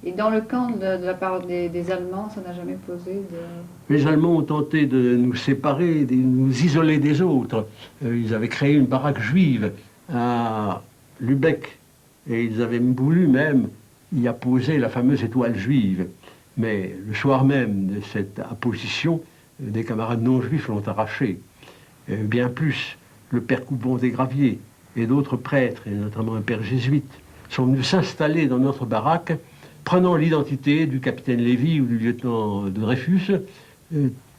T: Et dans le camp de la part des Allemands, ça n'a jamais posé de...
G: Les Allemands ont tenté de nous séparer, de nous isoler des autres. Ils avaient créé une baraque juive à Lübeck, et ils avaient voulu même y apposer la fameuse étoile juive. Mais le soir même de cette apposition, des camarades non juifs l'ont arrachée. Bien plus, le père Coupon des Graviers et d'autres prêtres, et notamment un père jésuite, sont venus s'installer dans notre baraque, prenant l'identité du capitaine Lévy ou du lieutenant de Dreyfus,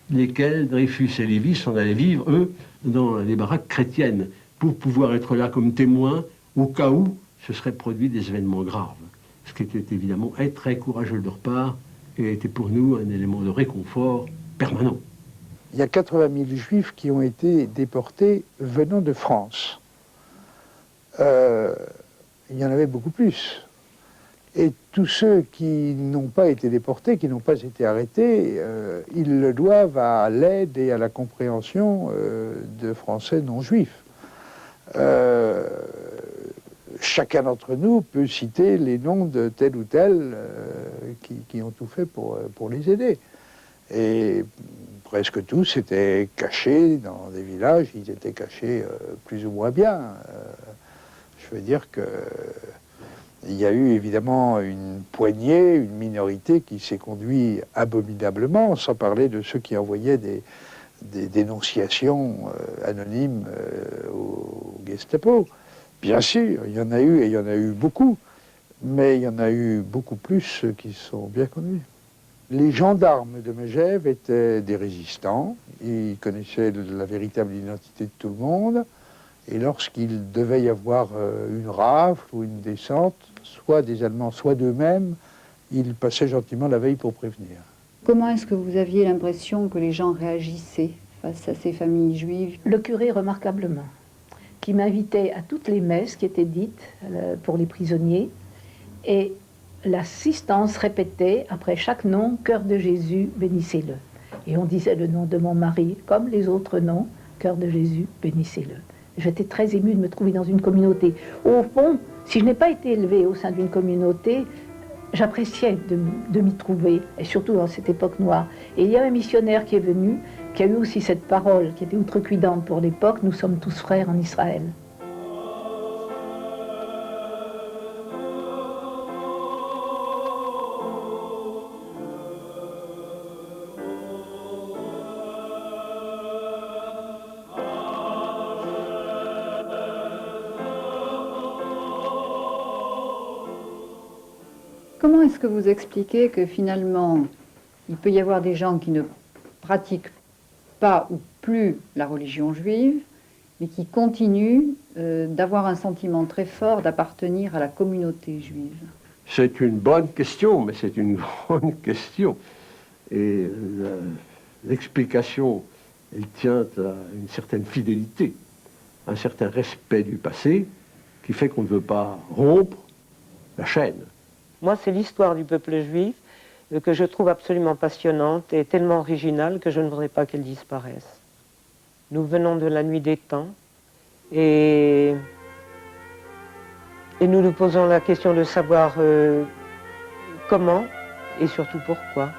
G: lesquels Dreyfus et Lévy s'en allaient vivre, eux, dans les baraques chrétiennes, pour pouvoir être là comme témoins au cas où se seraient produits des événements graves. Ce qui était évidemment très courageux de leur part et était pour nous un élément de réconfort permanent.
B: Il y a 80 000 juifs qui ont été déportés venant de France. Il y en avait beaucoup plus. Et tous ceux qui n'ont pas été déportés, qui n'ont pas été arrêtés, ils le doivent à l'aide et à la compréhension de Français non juifs. Chacun d'entre nous peut citer les noms de tel ou tel qui ont tout fait pour les aider. Et presque tous étaient cachés dans des villages, ils étaient cachés plus ou moins bien. Je veux dire que il y a eu évidemment une poignée, une minorité qui s'est conduit abominablement, sans parler de ceux qui envoyaient des dénonciations anonymes au Gestapo. Bien sûr, il y en a eu et il y en a eu beaucoup, mais il y en a eu beaucoup plus qui sont bien connus. Les gendarmes de Megève étaient des résistants, ils connaissaient la véritable identité de tout le monde, et lorsqu'il devait y avoir une rafle ou une descente, soit des Allemands, soit d'eux-mêmes, ils passaient gentiment la veille pour prévenir.
C: Comment est-ce que vous aviez l'impression que les gens réagissaient face à ces familles juives?
D: Le curé, remarquablement, qui m'invitait à toutes les messes qui étaient dites pour les prisonniers, et l'assistance répétait après chaque nom, Cœur de Jésus, bénissez-le. Et on disait le nom de mon mari, comme les autres noms, Cœur de Jésus, bénissez-le. J'étais très émue de me trouver dans une communauté. Au fond, si je n'ai pas été élevée au sein d'une communauté, j'appréciais de m'y trouver, et surtout dans cette époque noire. Et il y a un missionnaire qui est venu, qui a eu aussi cette parole, qui était outrecuidante pour l'époque, nous sommes tous frères en Israël.
C: Comment est-ce que vous expliquez que finalement, il peut y avoir des gens qui ne pratiquent pas ou plus la religion juive,
T: mais qui continuent d'avoir un sentiment très fort d'appartenir à la communauté juive?
G: C'est une bonne question, mais c'est une grande question. Et l'explication, elle tient à une certaine fidélité, un certain respect du passé, qui fait qu'on ne veut pas rompre la chaîne.
J: Moi, c'est l'histoire du peuple juif que je trouve absolument passionnante et tellement originale que je ne voudrais pas qu'elle disparaisse. Nous venons de la nuit des temps et nous nous posons la question de savoir comment et surtout pourquoi.